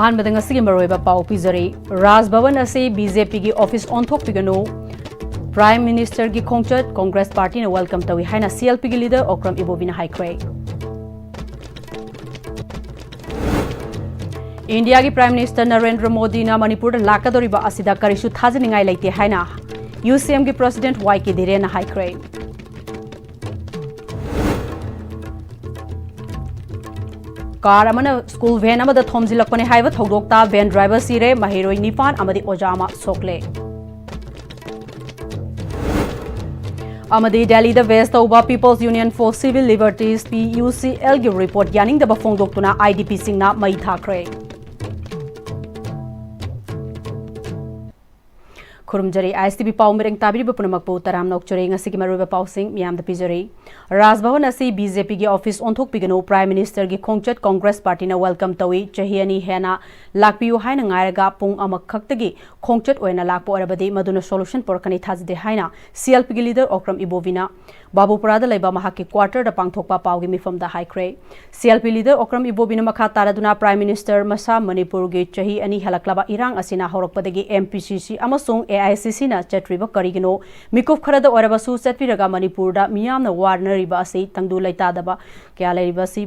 अहानबद ngasi maroiba pau pizari Raj Bhavan ase BJP gi office onthok pigano Prime Minister gi khongchat Congress Party na welcome tawi haina CLP gi leader Okram Ibobina haikhre India gi Prime Minister Narendra Modi na Manipur lakadoriba asida karisu thajiningai leite haina UCM gi President YK Dire na haikhre car अमना school van अमदा थोमजिलकपने हाइव थौदोक्ता van driver सिरे महिरोई निपान अमदी ओजामा सोकले अमदी दिल्ली द वेस्ट तौबा people's union for civil liberties PUCL गी रिपोर्ट यानिंग दबा फोंदोक्तुना IDP सिंगना मई थाखरे खुरुमजरी ISTV पाउ मिरंग ताबिरी बपुनमकपु तराम नोकचरे ngasi gi maruba pausing miyam da pijari Raj Bhavan asi BJP gi office onthok pigano Prime Minister gi khongchat Congress Party na welcome tawi chahiani hena lakpiu haina ngairaga pung amak khaktagi khongchat oina lakpo arabadi maduna solution porkani thajde haina CLP gi leader Okram Ibobina Babupura da laiba mahaki quarter da pangthokpa paugi mifam da haikre CLP leader Okram Ibobina makha taraduna Prime Minister masa Manipur gi chahi ani halaklaba irang asina horokpadagi MPCC amasung AICC na chatriba karigino mikuf kharada orabasu chatpiraga Manipur da miyamna warner riba asi tangdu laitadaba kya laiba si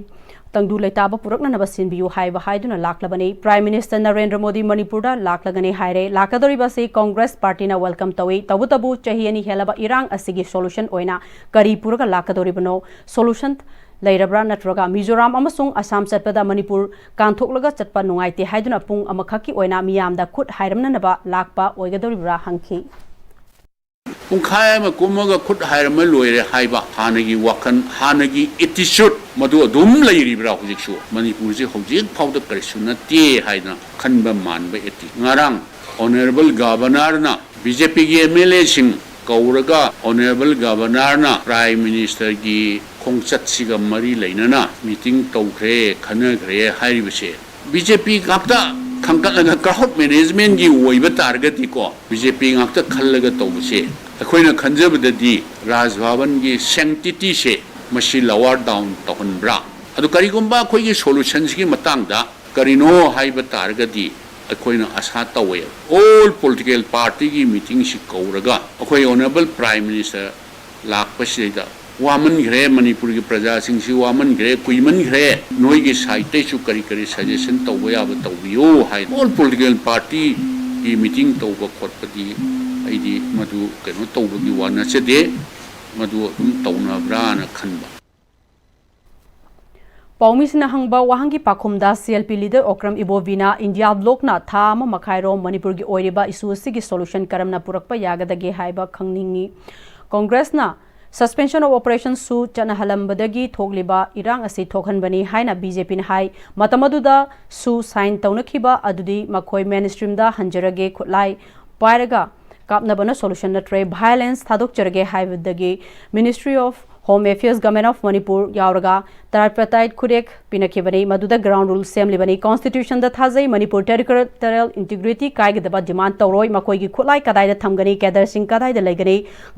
tangdu laitaba purakna na basin biu haiba haiduna laklabani Prime Minister Narendra Modi Manipur da laklagane haire lakadoriba si Congress Party na welcome tawi tabu chahi ani helaba irang asigi solution oina kari puraga lakadoribano solution lairabra natraga Mizoram amasung Assam chatpada Manipur kanthoklaga chatpa nungaite haiduna pung amakhaki oina miyamda khut hairamna naba lakpa oigadoribra hangki Pungkhai ma kumaga khut hairam loire haiba hanagi wakan hanagi attitude madu adum lairibra hojiksu Manipur ji hojik phawda karisuna te haina khanba manba eti ngarang honorable governor na BJP gi MLA sing kauraga honorable governor na Prime Minister gi khongchat siga mari leinana meeting tawkhre khanagre hairibase BJP gapta khangkatlaga crowd management gi oiba targeti ko BJP ngakta khallaga tawbase akoina khanjabadadi Raj Bhavan gi sanctity se mashi lower down tawhanbra adu karigumba khoi gi solutions gi matangda karino haiba targeti akoina asa tawe all political party gi meeting si kauraga akoi honorable Prime Minister lakpasida waman gre Manipur gi praja sing si waman gre kuiman gre noi gi site chu kari suggestion tawya ba tawbiyo hai all political party gi meeting tawba khotpadi aidi madu keno tawba gi wana chede madu tawna bra na khanba Paumisna hangba wahangi pakhumda CLP leader Okram Ibobina India blokna thama makhairo Manipur gi oiriba issue sigi solution karamna purakpa yagadage haiba khangningi Congress na suspension of operations su chana halambadagi thogliba irang asi thokhanbani haina BJP na hai matamaduda su sign taunakhiba adudi makhoi mainstream da hanjarage khutlai pairaga kapnabana solution na tre violence thadok charage haibadagi Ministry of Home Affairs Government of Manipur yauraga tarpatait khurek pinakibani maduda ground rules semlibani constitution da thazai Manipur territorial integrity kaigdaba demand tawroi makoi gi khulai kadai da thamgani kadar sing kadai da legani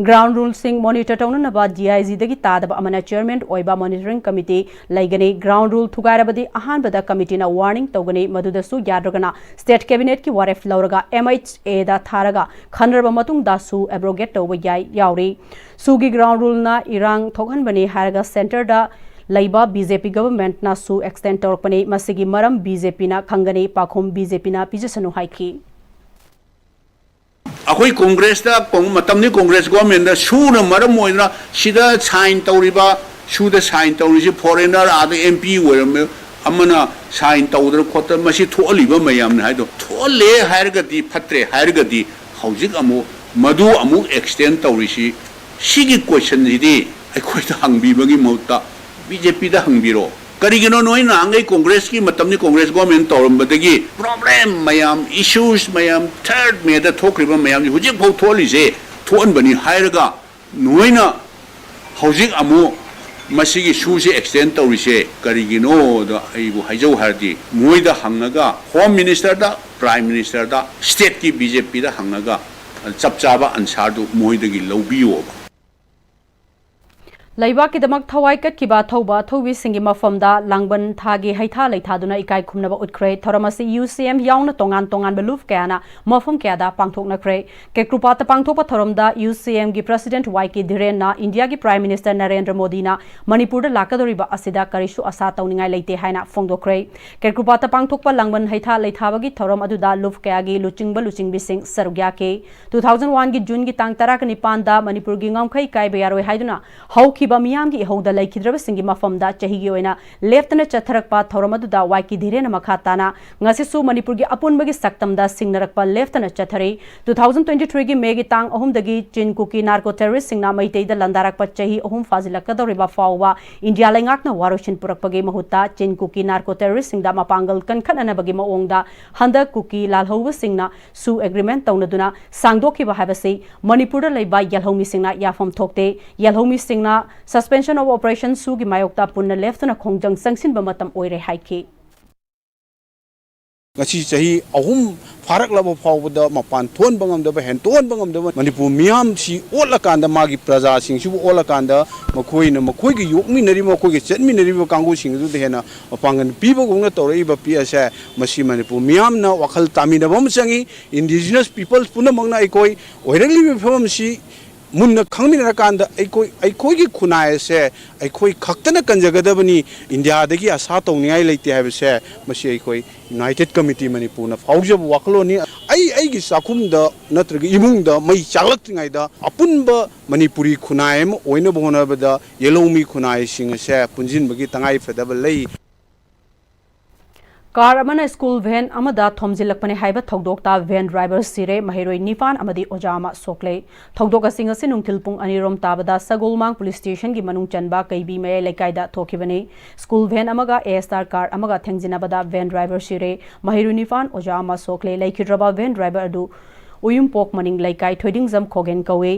ground rules sing monitor tawna na ba DIG dagi tadaba amana chairman oiba monitoring committee legani ground rule thugairabadi ahan bada committee na warning tawgani maduda su yadragana state cabinet ki waref lauraga MHA da tharaga khanraba matung da su abrogate tawba yai yauri sugi ground rule na irang thokhanbani haraga center da laiba BJP government na su extend torpani masigi maram BJP na khangani pakhum BJP na pijasanu haiki akoi congress da matamni congress government da su na maram moina sida sign tawriba su da sign tawrisi foreigner ad MP weram amana sign tawdra khota masi tholiba mayam na haido thole hairgadi phatre hairgadi hojik amu madu amu extend tawrisi sigi question idi akhoi da hangbibagi mauta BJP da hangbiro karigino noina angai congress ki matamni congress government tawrambadagi problem mayam issues mayam third me da thokriba mayam hujik phau tholise thonbani hairaga noina hojik amu masigi susi extend tawrise karigino da aibu haijau hardi moida hangaga home minister da prime minister da state ki BJP da hangaga chapchaba ansar du moidagi lawbiyo Laibakidamag thawai katkiba thauba thaubi singi mafamda langban thagi haitha leithaduna ikai khumnaba utkre thoramasi UCM yauna tongan beluf kayana mafam kyada pangthoknakre kekrupata pangthokpa thoramda UCM gi president YK Dhiren na India gi prime minister Narendra Modi na Manipur da lakadoriba asida karisu asa tawningai leite haina phongdokre kekrupata pangthokpa langban haitha leithabagi thoram aduda luf kayagi luchingbi sing sarugya ke 2001 gi June gi tang 19 da Manipur gi ngamkhai kai bayaroi haiduna hauki Miyam gi hoda laikhidraba singi mafamda chahi gi oina leftana chatharakpa thoramadda YK Dhiren makhatana ngasisu Manipur gi apunbagi saktamda singnarakpa leftana chathari 2023 gi May gi tang ahum dagi chin kuki narco terrorist singna maitei da landarakpa chahi ahum fazilakadoriba fawwa India laingakna waroshin purakpagi mahutta chin kuki narco terrorist singda mapangal kankhanana bagi maongda handa kuki lalhauwa singna su agreement taunaduna sangdokhiba habase Manipur da leiba yalhomi singna yafam thokte yalhomi singna suspension of operation sugi mayokta punna leftna khongjang sangsin ba matam oire haiki ngasi chahi ahum farak labo phawda mapan thon bangam da hen ton bangam da Manipur miyam si ola kanda magi praja sing su ola kanda makoi gi yokmi nari makoi gi chetmi nari ba kangu sing du de hena pangan piba gungna torei ba psa masi Manipur miyam na wakhal tamina bam changi indigenous peoples puna mangna ikoi oirangli bi pham si munna khangmina kanda aikoi gi khunai se aikoi khaktana kanjagadabani India dagi asa tawningai leite habi se masi aikoi United Committee Manipur na faujab wakloni ai gi sakum da natragi imung da mai chaglaktingai da apunba Manipuri khunai am oina bhona bada yelomi khunai sing se punjin bagi tangai fedaba lei car अमना school van अमदा थोमजिलकपने हाइबा थौदोकता van driver सिरे महिरोई निफान अमदी ओजामा सोकले थौदोक using असे नुंगथिल पुंग अनिरोम ताबदा सगोलमांग police station की मनुंग चनबा कईबी मय लेकाइदा थोखिबने स्कूल वैन अमगा एस्टार कार अमगा थेंजिनाबदा वैन ड्राइवर सिरे महिरोई निफान ओजामा सोकले लेखिद्रबा वैन ड्राइवर अदु उयुम पोक मनिंग लेकाइ थोइदिंग जम खोगेन कवे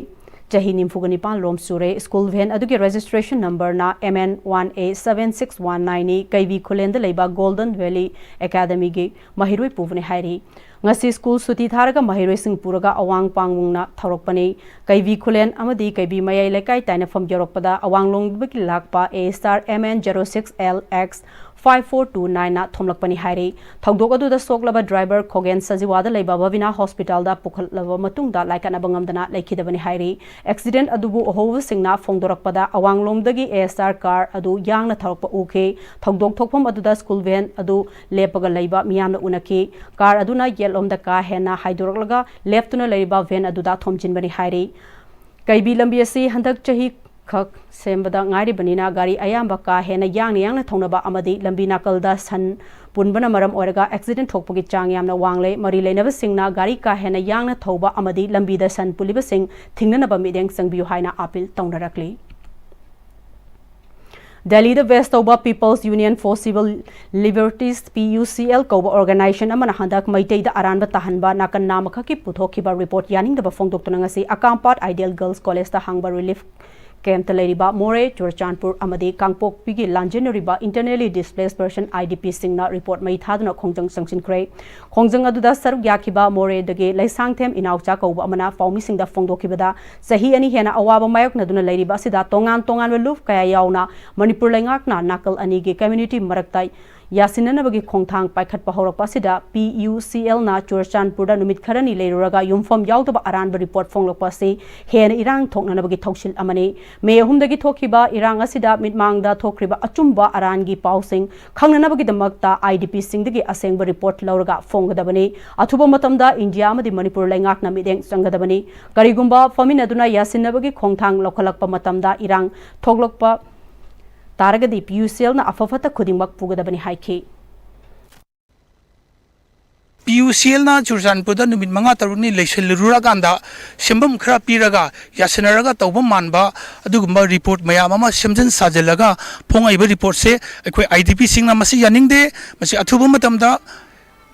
Jahi Nimfugunipan Lom Sure School Van Aduki registration number na MN1A7619 ni Kaivi Kulenda Leba Golden Valley Academy gi Mahiroi Puvne Hairi ngasi school suti tharaga Mahiroi Singh Puraga awang pangmungna thorokpani Kaivi Kulen amadi Kaivi Mayai Lekai taina fam jorokpada awang longbaki lakpa A* MN06LX 5429 na thomlakpani hairi thongdok adu da soklaba driver Khogen Sajiwada leiba Bavina hospital da pukhalaba matungda laikana bangamdana laikhidabani hairi accident adubu ohowa singna phongdorakpada awanglomdagi ASR car adu yangna tharokpa uke thongdok thokpham adu da school van adu lepaga leiba miyamna unaki car aduna yelomda ka hena haidoroklaga leftuna leiba van adu da thomjinbani hairi kaibi lambi asi handak chahi खक सेंबदा ngairi banina gari ayamba ka hena yang thonaba amadi lambi nakalda san punbana maram oraga accident thokpagi chang yamna wangle mari leinaba singna gari ka hena yang thoba amadi lambi da san puliba sing thingnanaba mideng sangbiu haina appeal tongnarakli Delhi the West Oba People's Union for Civil Liberties PUCL Koba Organization amana handak maitai da aranba tahanba nakan namakha ki puthokiba report yaning da bafong doktor ngasi Akampat Ideal Girls College da hangba relief Camp Taleriba More Churchanpur Amadi Kangpok Pigi Langeneriba internally displaced person IDP Singna report mai thaduna khongjang sangsin krai khongjang aduda saruk yakiba More dage laisang them inaucha kauba amana paumi singda phongdokibada sahi ani hena awaba mayok naduna leiriba sida tongan luf kaya yauna Manipur laingakna nakal ani ge community maraktai yasinanabagi khongthang paikhat pahorak pasida PUCL na Churchanpur da numit kharani leiruraga yumfam yaudaba aranba report phonglok pasi hen irang thoknanabagi thoksil amani me humdagi thokhiba irang asida mitmangda thokriba achumba arangi pausing khangnanabagi damakta IDP singdagi asengba report lauraga phonggadabani athuba matamda India amadi Manipur laingakna mideng changadabani karigumba faminaduna yasinabagi khongthang lokhalakpa matamda irang thoklokpa Taragadi PUCL na afafata khudingmak pugadabani haiki PUCL na Churchanpur da numit manga taruni leiselurura kanda sembam khara piraga yasanaraga tawba manba adugumba report mayam ama semjan sajalaga phongaiba report se akhoi IDP singna masi yaningde masi athuba matamda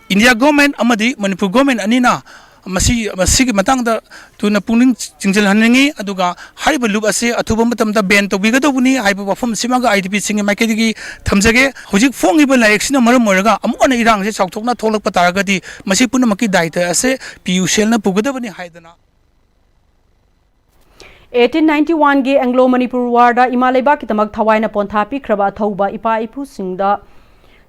India government amadi Manipur government anina masi matang da tuna pungning jingjal haningi aduga hariba loop ase athuba matamda ban to biga dobuni haiba wafam simaga IDP singe maikedi thamjage hojik fongiba layeksina maram moraga amuna irang se chawthokna tholak pataragadi masi punamaki daita ase PUCL na pugadabani haidana 1891 gay Anglo Manipur वार इमा लेबाकीदमक थवाइना पोंथा पीख्रबा अथौबा इपा इपुसिंगदा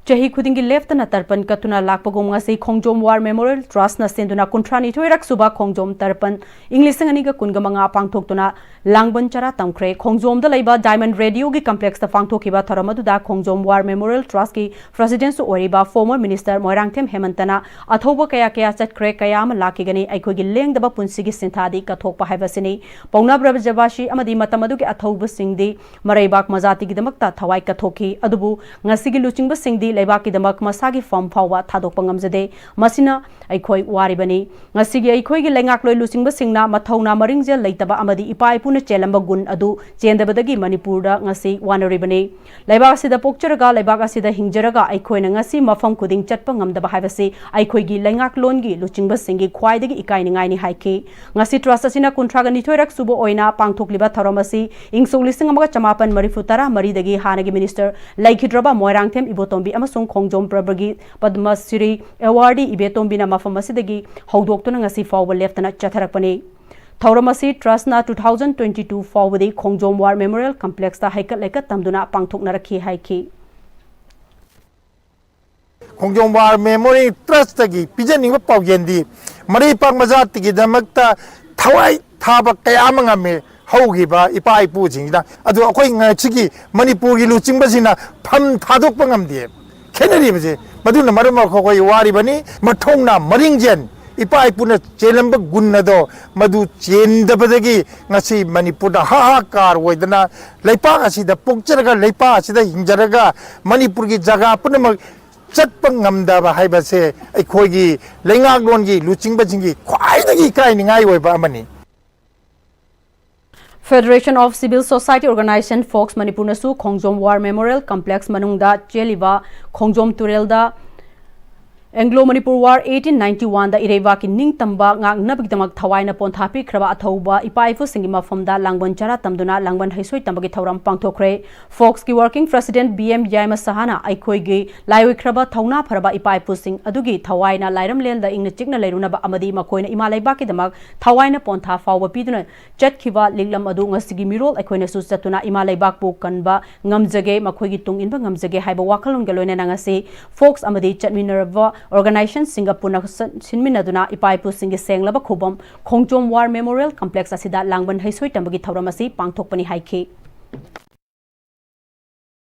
चही खुदिंगी लेफ्टना तर्पण कतुना लाकपगोम ngasi Khongjom war memorial trust ना सेंदुना कुंथ्रानी थोइरक सुबा खोंगजोम तर्पण English अनिगा कुनगा मंगा पांगथोक्तुना लांगबन चरा तमख्रे Khongjom the लैबा diamond radio गी complex ता पांगथोखिबा थरमदुदा खोंगजोम वार मेमोरियल ट्रस्ट की प्रेसिडेंट ओरिबा फॉर्मर मिनिस्टर मोइरांगथेम हेमंतना अथौबा कया कया चटख्रे कया अम लाकिगनी अखोगी लेंगदबा पुंसिगी सिंथादी कथोकपा हाइबसिनी पौना ब्रजबाशी अमदी मतमदुगे अथौबा सिंगदी मरैबाक मजातिगी दमकता थवाई कथोखी अदुबु ngasiगी लुचिंगबा सिंगदी लेबाकीदमक मसागी फॉर्म फावा थादोकपा ngamjade masina aikhoi waribani ngasigi aikhoi gi lengakloi लुचिंगबा सिंगना मथौना मरिंगजे लैतबा अमदी इपा इपुना चेलंबा गुण अदु चेंदबदगी मणिपुर दा ngasi wanaribani लेबाक सिदा पोक्चरगा लेबाक सिदा हिंजरगा aikhoi na ngasi mafam kuding chatpa ngamdaba haibasi aikhoi gi lengaklon gi लुचिंगबा सिंगी ख्वाइदगी इकाइनिंगाइ नि हाइखि ngasi trust asina kuntraga nithoirak subo oina pangthokliba tharamasi ingso lising amaga chamapan marifutara mari dagi hanagi minister laikhidraba moirangthem ibotombi amasung khongjom prabagi padma shri awardee ibetombi na mafam asidagi haudoktuna ngasi fawba leftana chatharakpani थौरमसी trust ना 2022 फावदी Khongjom war memorial complex ता हाइकत लेकत तमदुना पांगथोकना रखी हाइखी खोंगजोम वार मेमोरियल ट्रस्ट की पिजनिंग पाउजेंदी मरी पाक मजात की दमकता थवाई थाब कयाम ngame हौगिबा इपा इपु जिंगदा अदु अखोई ngachigi मणिपुर की लुचिंगबसिना फम थादोकपा ngamदे खेनरिबजे मदुना मरम अखोई वारिबनी मठोंगना मरिंगजेन इपा इपुना चेलंब गुन्नदो मधु चेंदबदगी ngasi मणिपुर हाहाकार ओइदना लैपाक असिदा पोक्चरगा लैपा असिदा हिंजरगा मणिपुर की जगह पुनमक चटपा ngamदबा हाइबसे अखोइगी लैंगागलोनगी लुचिंगबजिंगी ख्वाइदगी काइनिंगाइ ओइबा अमनी Federation of Civil Society Organization Fox Manipur nasu Khongjom War Memorial Complex manungda cheliba Khongjom Turelda Anglo Manipur War 1891 da ireiwa ki ningtamba ngak nabigdamak thawaina ponthapi khraba athauba ipaifu singima famda langban chara tamduna langban haisoi tambagi thauram pangthokre Fox ki working president BM Yaima Sahana aikhoi gi laiwi khraba thauna pharaba ipaifu sing adugi thawaina lairam lel da ingna chikna leiruna ba amadi makoina imalai ba ki damak thawaina pontha fawba piduna chatkhiba liglam adu ngasigi mirol aikoina su chatuna imalai ba pu kanba ngamjage makoi gi tung inba ngamjage haiba wakalon geloina nangasi Fox amadi chatminarwa Organization Singapore sinminaduna ipaipu singi senglaba khubam Khongjom War Memorial Complex asida langban haisoi tambagi thauramasi pangthokpani haikhi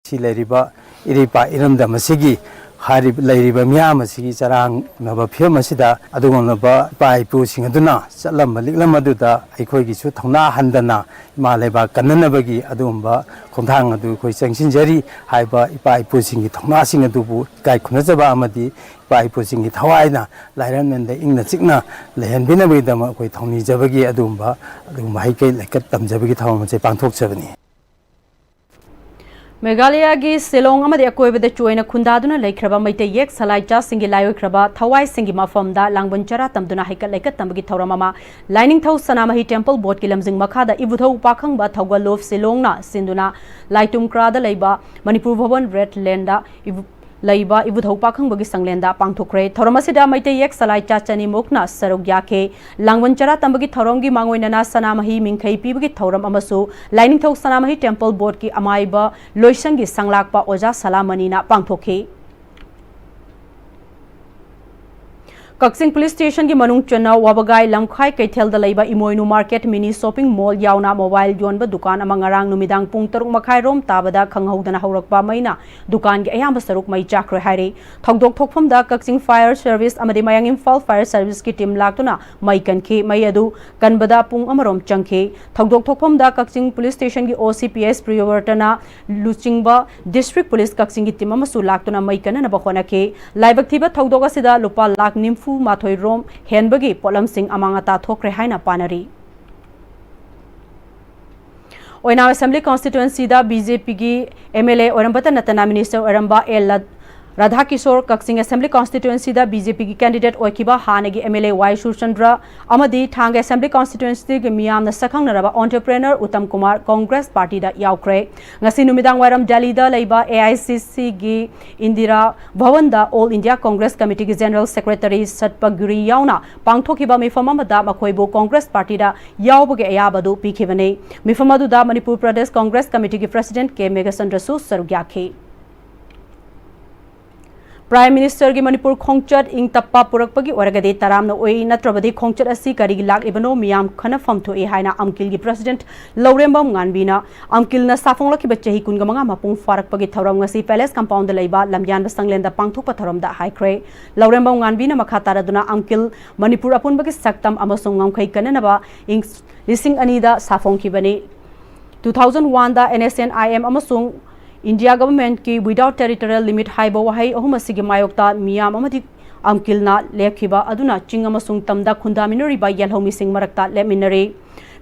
Sileriba iripa iramda masigi hari leiriba miyam masigi charang naba phia masida adugonaba paipu singaduna chalam maliklam aduda aikhoi gi su thongna handana maleba kannanabagi adumba khomthang adu khoi changsinjari haiba ipaipu singi thongna sing adubu kai khunajaba amadi ipaipu singi thawaina lairanmenda ingna chikna lehenbinabidama khoi thongni jabagi adumba haikai lekat tamjabagi thawamase pangthokchabani Meghalaya gi Silong amadi akoibada chuaina khundaduna leikraba maite yek salaicha singi laikraba thawai singi mafamda langbun chara tamduna haikat leikat tambagi thauramama lining thau sanamahi temple board ki lamjing makhada ibuthau pakhang ba thawgalof Silong na sinduna laitum krada leiba Manipur Bhavan Red Landa Laiba ibuthau pakhang bagi sanglenda pangthokre thoramasida maite yek salaicha chani mokna sarogya ke langwan chara tambagi thorongi mangoinana sanamahi mingkhai pibagi thoram amasu lining thau sanamahi temple board ki amaiba loisangi sanglakpa oja salamani na pangthokhe Kaksing Police Station ki manung chana wabagai lamkhai kaithel da laiba imoinu market mini shopping mall yauna mobile yonba dukan ama ngarang numidang pung 3 makhai rom tabada khanghaudana haurakpa maina dukan gi ayamba saruk mai chakre haire thongdok thokpham da Kaksing Fire Service amadi mayang Imphal Fire Service ki team laktuna mai kanki mai adu kanbada pung amarom changkhe thongdok thokpham da Kaksing Police Station ki OCPS Priyavartana Luchingba District Police Kaksing ki team amasu laktuna mai kana na bakhona ke laibak thiba thongdok asida lupa lakh nimfu Mathoi Rom Henbagi Polam Singh Amangata Thokre Haina Panari Oina Assembly Constituency da BJP gi MLA Orambata Natana Minister Oramba Ella Radha Kishore Kaksing Assembly Constituency da BJP ki candidate oikiba hanagi MLA Y Shurchandra amadi Thang Assembly Constituency ki miyam na sakhang naraba entrepreneur Uttam Kumar Congress Party da yaukre ngasi numidang wairam Delhi da leiba AICC gi Indira Bhavan da All India Congress Committee ki General Secretary Satpaguri yauna pangthokiba mifam amada makhoibu Congress Party da yaubage ayabadu pikhibane mifam adu da Manipur Pradesh Congress Committee ki President K Megasandra su sarugyakhe Prime Minister ki Manipur khongchat ing tappa purakpagi oragade taramna oi natrabadi khongchat asi karigi lak ibano miyam khana famtho e haina amkil gi President Laurembam nganbina amkil na safong lakhi bachahi kunga manga mapung farakpagi thoram ngasi Palace compound leiba lamyan basanglen da pangthokpa thoram da haikre Laurembam nganbina makhatara duna amkil Manipur apunbagi saktam amasung ngamkhai kananaba ing lising anida safong khibani 2001 da NSNIM amasung India government ki without territorial limit haiba wahai ahum asigi mayokta miyam amadi amkilna lekhiba aduna ching amasung tamda khunda minori ba yelhomi sing marakta leminari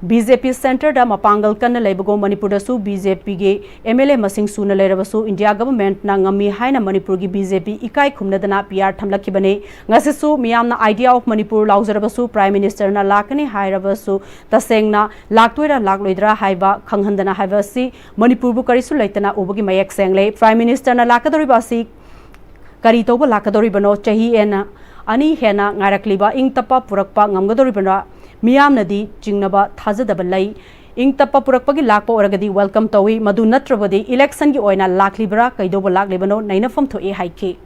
BJP center da mapangal kan leibago Manipur da su BJP ge MLA masing suna lerabasu India government na ngami haina Manipur gi BJP ikai khumna dana PR thamlakhi bane ngasi su miyam na idea of Manipur lauzarabasu Prime Minister na lakani hairabasu tasengna laktoira lakloidra haiba khanghandana haiba si Manipur bu karisu leitana ubagi mayak sengle Prime Minister na lakadori basi kari toba lakadori bano chahi ena ani hena ngarakliba ing tapa purakpa ngamgadori bana miyam nadi jingnaba thajadaba lai ing tappa purakpagi lakpa oragadi welcome tawi madu natrabadi election gi oina laklibra kaidoba laklibano nainafam thoi haike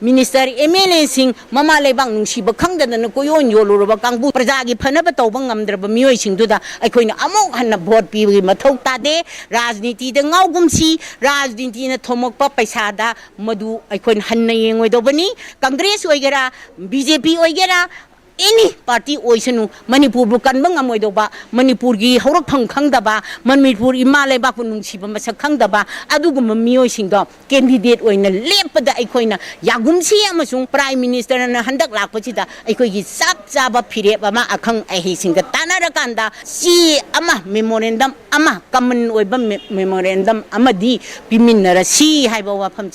Minister MLA sing mama lebang nungsi bakhang da na koyon yolo ba kangbu praja gi phana ba tawbang ngamdra ba mioi sing du da aikoina amok hanna vote pi gi mathau ta de rajniti da ngaugum si rajniti na thomok pa paisa da madu aikoin hanna yengoi do bani Congress oigera BJP oigera any party oisanu Manipur bu kan bang amoi do ba Manipur gi haurak phang khang da ba Manipur imale ba ku nungsi ba masak khang da ba adu gum mioi sing do candidate oina lep da aikoina yagum si amasung Prime Minister na handak lak pachi da aikoi gi sap chaba phire ba ma akhang ai hi sing da tanara kan da si ama memorandum ama common oi ba memorandum amadi piminara si hai ba wa pham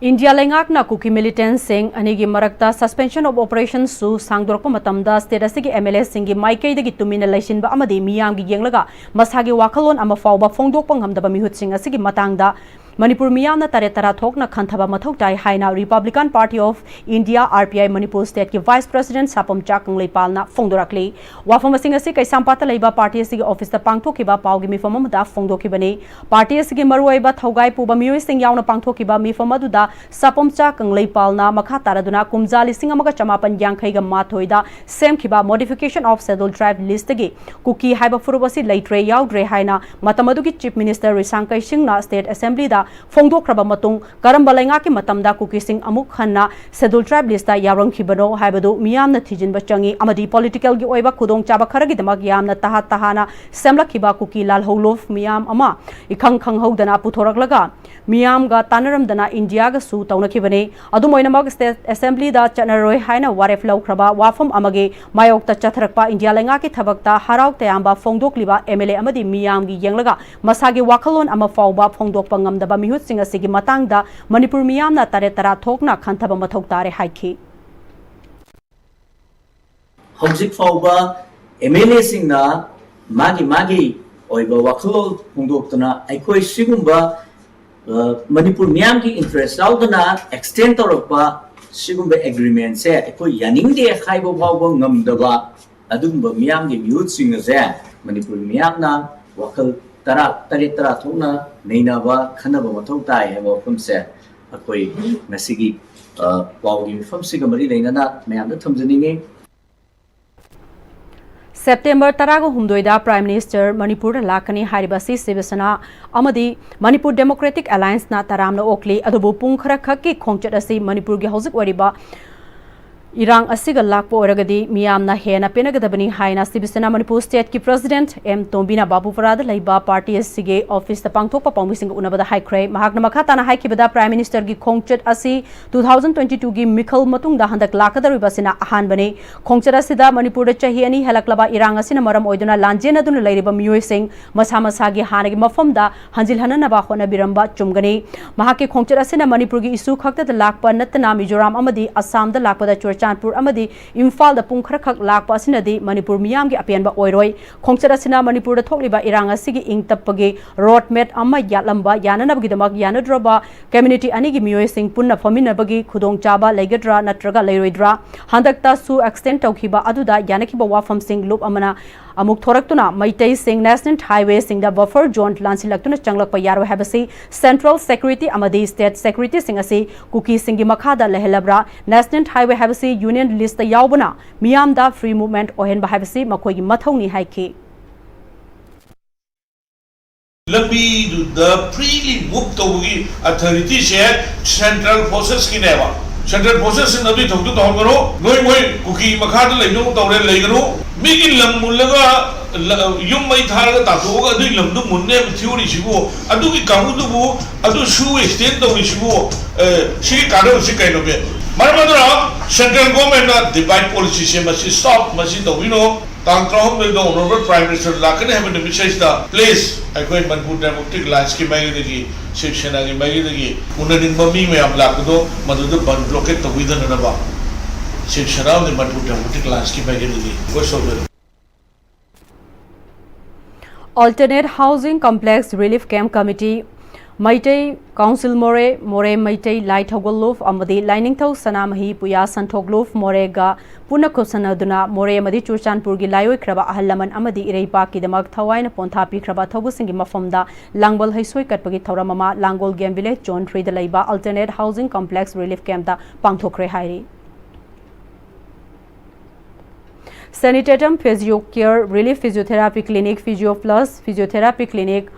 India lengakna kuki militant sing anigi marakta suspension of operations su sangdorko matamda state asigi MLA singi maikei dagi tumina laisin ba amadi miyam gi yenglaga masagi wakalon ama fawba fongdokpa ngamdaba mihut sing asigi matangda Manipur miyamna tare tara thokna khanthaba mathok tai haina Republican Party of India RPI Manipur State ki Vice President Sapam Chakang Leipalna fongdorakli wafam sing asi kaisam pata leiba party asigi office ta pangthokiba pawgi mifam da fongdokibani party asigi maruaiba thogai puba mioi sing yauna pangthokiba mifam aduda Sapam Chakang Leipalna makha taraduna kumjali sing amaga chamapan yankhai ga mathoida semkhiba modification of scheduled tribe list gi kuki haiba furubasi leitre yaudre haina matamadu ki Chief Minister Risankai Singh na State Assembly da fongdokraba matung karamba lainga ki matamda kuki sing amuk khanna scheduled tribe list da yarong khibano haibadu miyamna thijinba changi amadi political gi oiba khudong chaba kharagi damak yamna tahana semla khiba kuki lal holof miyam ama ikhang khang hodana puthoraklaga miyam ga tanaram dana India ga su tawna khibane adumoina mag State Assembly da chanaroi haina waref laukraba wafam amage mayokta chatharakpa India lainga ki thabakta harau tayamba fongdokliba MLA amadi miyam gi yenglaga masagi wakalon ama fawba fongdokpa ngamdaba mihut sing asigi matangda Manipur miyamna tare tara thokna khanthaba mathok tare haiki hojik fawba MLA singna magi oiba wakhlol hongdoktana aikoi sigumba Manipur miyam ki interest laudana extend torokpa sigumba agreement se aikoi yaningde khaibo fawba ngamdaba adumba miyam gi youth sing se Manipur miyamna wakhal tara thokna neinaba khanaba mathau tai hebo phumse akoi nasigi pawgi phumsiga mari leinana mayam da thamjaninge September tarago humdoida Prime Minister Manipur lakani haribasi Sivasana amadi Manipur Democratic Alliance na taramna okli adubu pung khara khaki khongchat asi Manipur gi hojik wariba Irang asiga lakpo oragadi miyamna hena penagadabani haina Sibisena Manipur State ki President M Tombina Babu Farada laiba party asige office ta pangthokpa pawmising unabada haikre mahakna makhatana haikibada Prime Minister gi khongchat asi 2022 gi mikhal matungda handak lakadariba sina ahan bane khongchat asida Manipur da chahi ani helaklaba Irang asina maram oiduna lanjena dun lairiba miyoi sing masa masa gi hanagi mafamda hanjil hanana ba khona biramba chumgani mahake khongchat asina Manipur gi isu khakta lakpa natna Mizoram amadi Assam da lakpa da Chanpur amadi Imphal da pung khara khak lakpa asinadi Manipur miyam gi apianba oiroi khongchara sina Manipur da thokliba irang asigi ingtapagi road map amma yatlamba yananabagi damak yanadroba community ani gi miyoi sing punna faminabagi khudong chaba legadra natraga leiroidra handakta su extend tawkhiba aduda yanakhiba wafam sing loop amana amuk thoraktuna maitai sing national highway sing da buffer zone lansilaktuna changlakpa yaro habasi central security amadi state security sing asi kuki singi makhada lehelabra national highway habasi union list yaubuna miyam da free movement ohen habasi makoi gi mathoni haiki lambi the freely move tawgi authority share central forces ki neba central forces in abhi thoktu tawgaro moi kuki makhada leino tawre leigaro migi lammulaga yum mai tharaga tatoga adu lamdu munne theory sibu adu ki kamudu bu adu shu extend tawri sibu shi karo si kaino be marmadra central government na divide policy se masi stop masi tawino tangtrom the honorable prime minister lakane have the message the place I go in Manipur democratic landscape mai degi Shivsena gi mai degi unanin mami me am lakdo madu ban blockade to within na ba Shivsena the Manipur democratic landscape mai degi go so Alternate Housing Complex Relief Camp Committee Maitai Council More Maitai Light Hogoluf Amadi Lining Thau Sanamahi Puya Santogluf Morega Punako Sanaduna More Madi Churchanpur gi Layo Kraba Ahalaman Amadi Ireipa Kidamak Thawaina Ponthapi Kraba Thogusingi Mafamda Langbal Haisoi Katpagi Thauramama Langol Game Village John 3 the Laiba Alternate Housing Complex Relief Camp da Pangthokre Hairi Sanitatum Physio Care Relief Physiotherapy Clinic Physio Plus Physiotherapy Clinic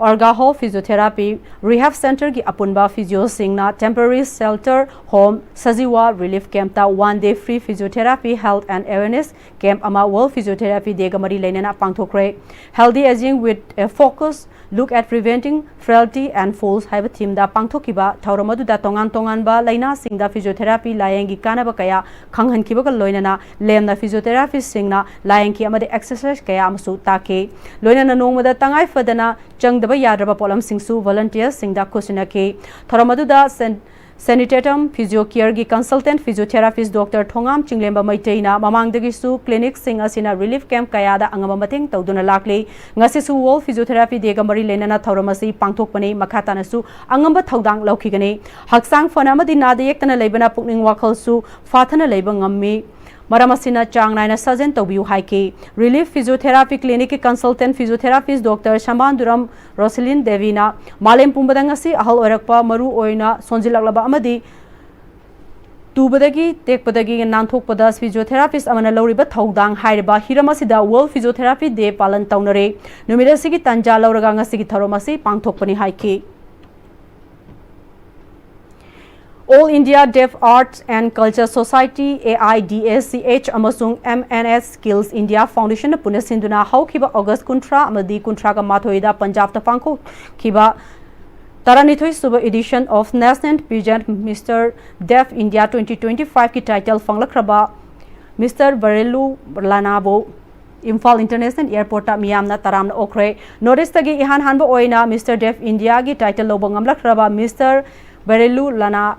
Orgaho Physiotherapy Rehab Center ki apunba physio singna temporary shelter home Sajiwa Relief Camp ta 1 day free physiotherapy health and awareness camp ama World Physiotherapy Day gamari lainana pangthokre healthy aging with a focus look at preventing frailty and falls haiba theme da pangthokiba thauramadu da tongan ba laina singda physiotherapy layangi kanaba kaya khanghan kibaga loinana lemna physiotherapy singna layangi amade exercise kaya amsu take loinana nongmada tangai fadana changdaba yadraba polam singsu volunteers singda kusinake thauramadu da Sanitatum Physiocare gi consultant physiotherapist Dr. Thongam Chinglemba Maiteina mamangdagi su clinic sing asina relief camp kayada angama mateng tawduna lakle ngasi su World Physiotherapy Day ga mari lenana thauramasi pangthokpani makhatana su angamba thaudang laukhigani haksang fanamadi nada yektana leibana pukning wakhal su fathana leiba ngammi Maramasina Chang Naina Sajen Tobiu Haiki Relief Physiotherapy Clinic Consultant Physiotherapist Dr. Shambanduram Rosalyn Devina Malem Pumbadangasi Ahal Orakpa Maru Oina Sonjilaklaba Amadi Tubadagi Tekpadagi Nanthokpada Physiotherapist Amana Loriba Thaudang Hairiba Hiramasida World Physiotherapy Day Palan Taunare Numirasigi Tanja Lauragangasigi Tharomasi Pangthokpani Haiki All India Deaf Arts and Culture Society AIDSCH amasung MNS Skills India Foundation puna sinduna haukiba August kuntra amadi kuntra ga mathoida Punjab ta pangko kiba Taranithoi suba edition of National Pageant Mr. Deaf India 2025 ki title fanglakraba Mr. Barelu Lanabo Imphal International Airport ta miyamna taramna okre notice tagi ihan hanba oina Mr. Deaf India gi title lobang amlakraba Mr. Barelu Lana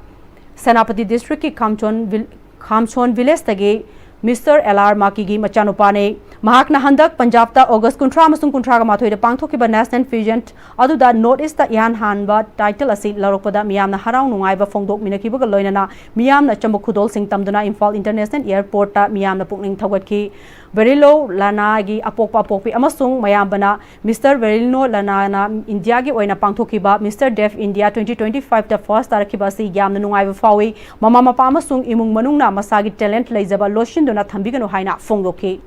Senapati District ki Khamchon Village tagi Mr. LR Maki gi machanupane mahakna handak Punjab ta August kuntra amasung kuntra ga mathoida pangthokiba national pageant aduda notice ta yan hanba title asi larokpada miyamna harau nungaiba phongdok minakiba ga loinana miyamna chambukudol sing tamduna Imphal International Airport ta miyamna pukning thawatki Verilo Lana gi apokpa apokpi amasung mayambana Mr. Verino Lana na India gi oina pangthokiba Mr. Deaf India 2025 ta first tarakiba si yamna nungaiba fawi mama mapa amasung imung manungna masagi talent leizaba loshin dona thambigano haina phongdoki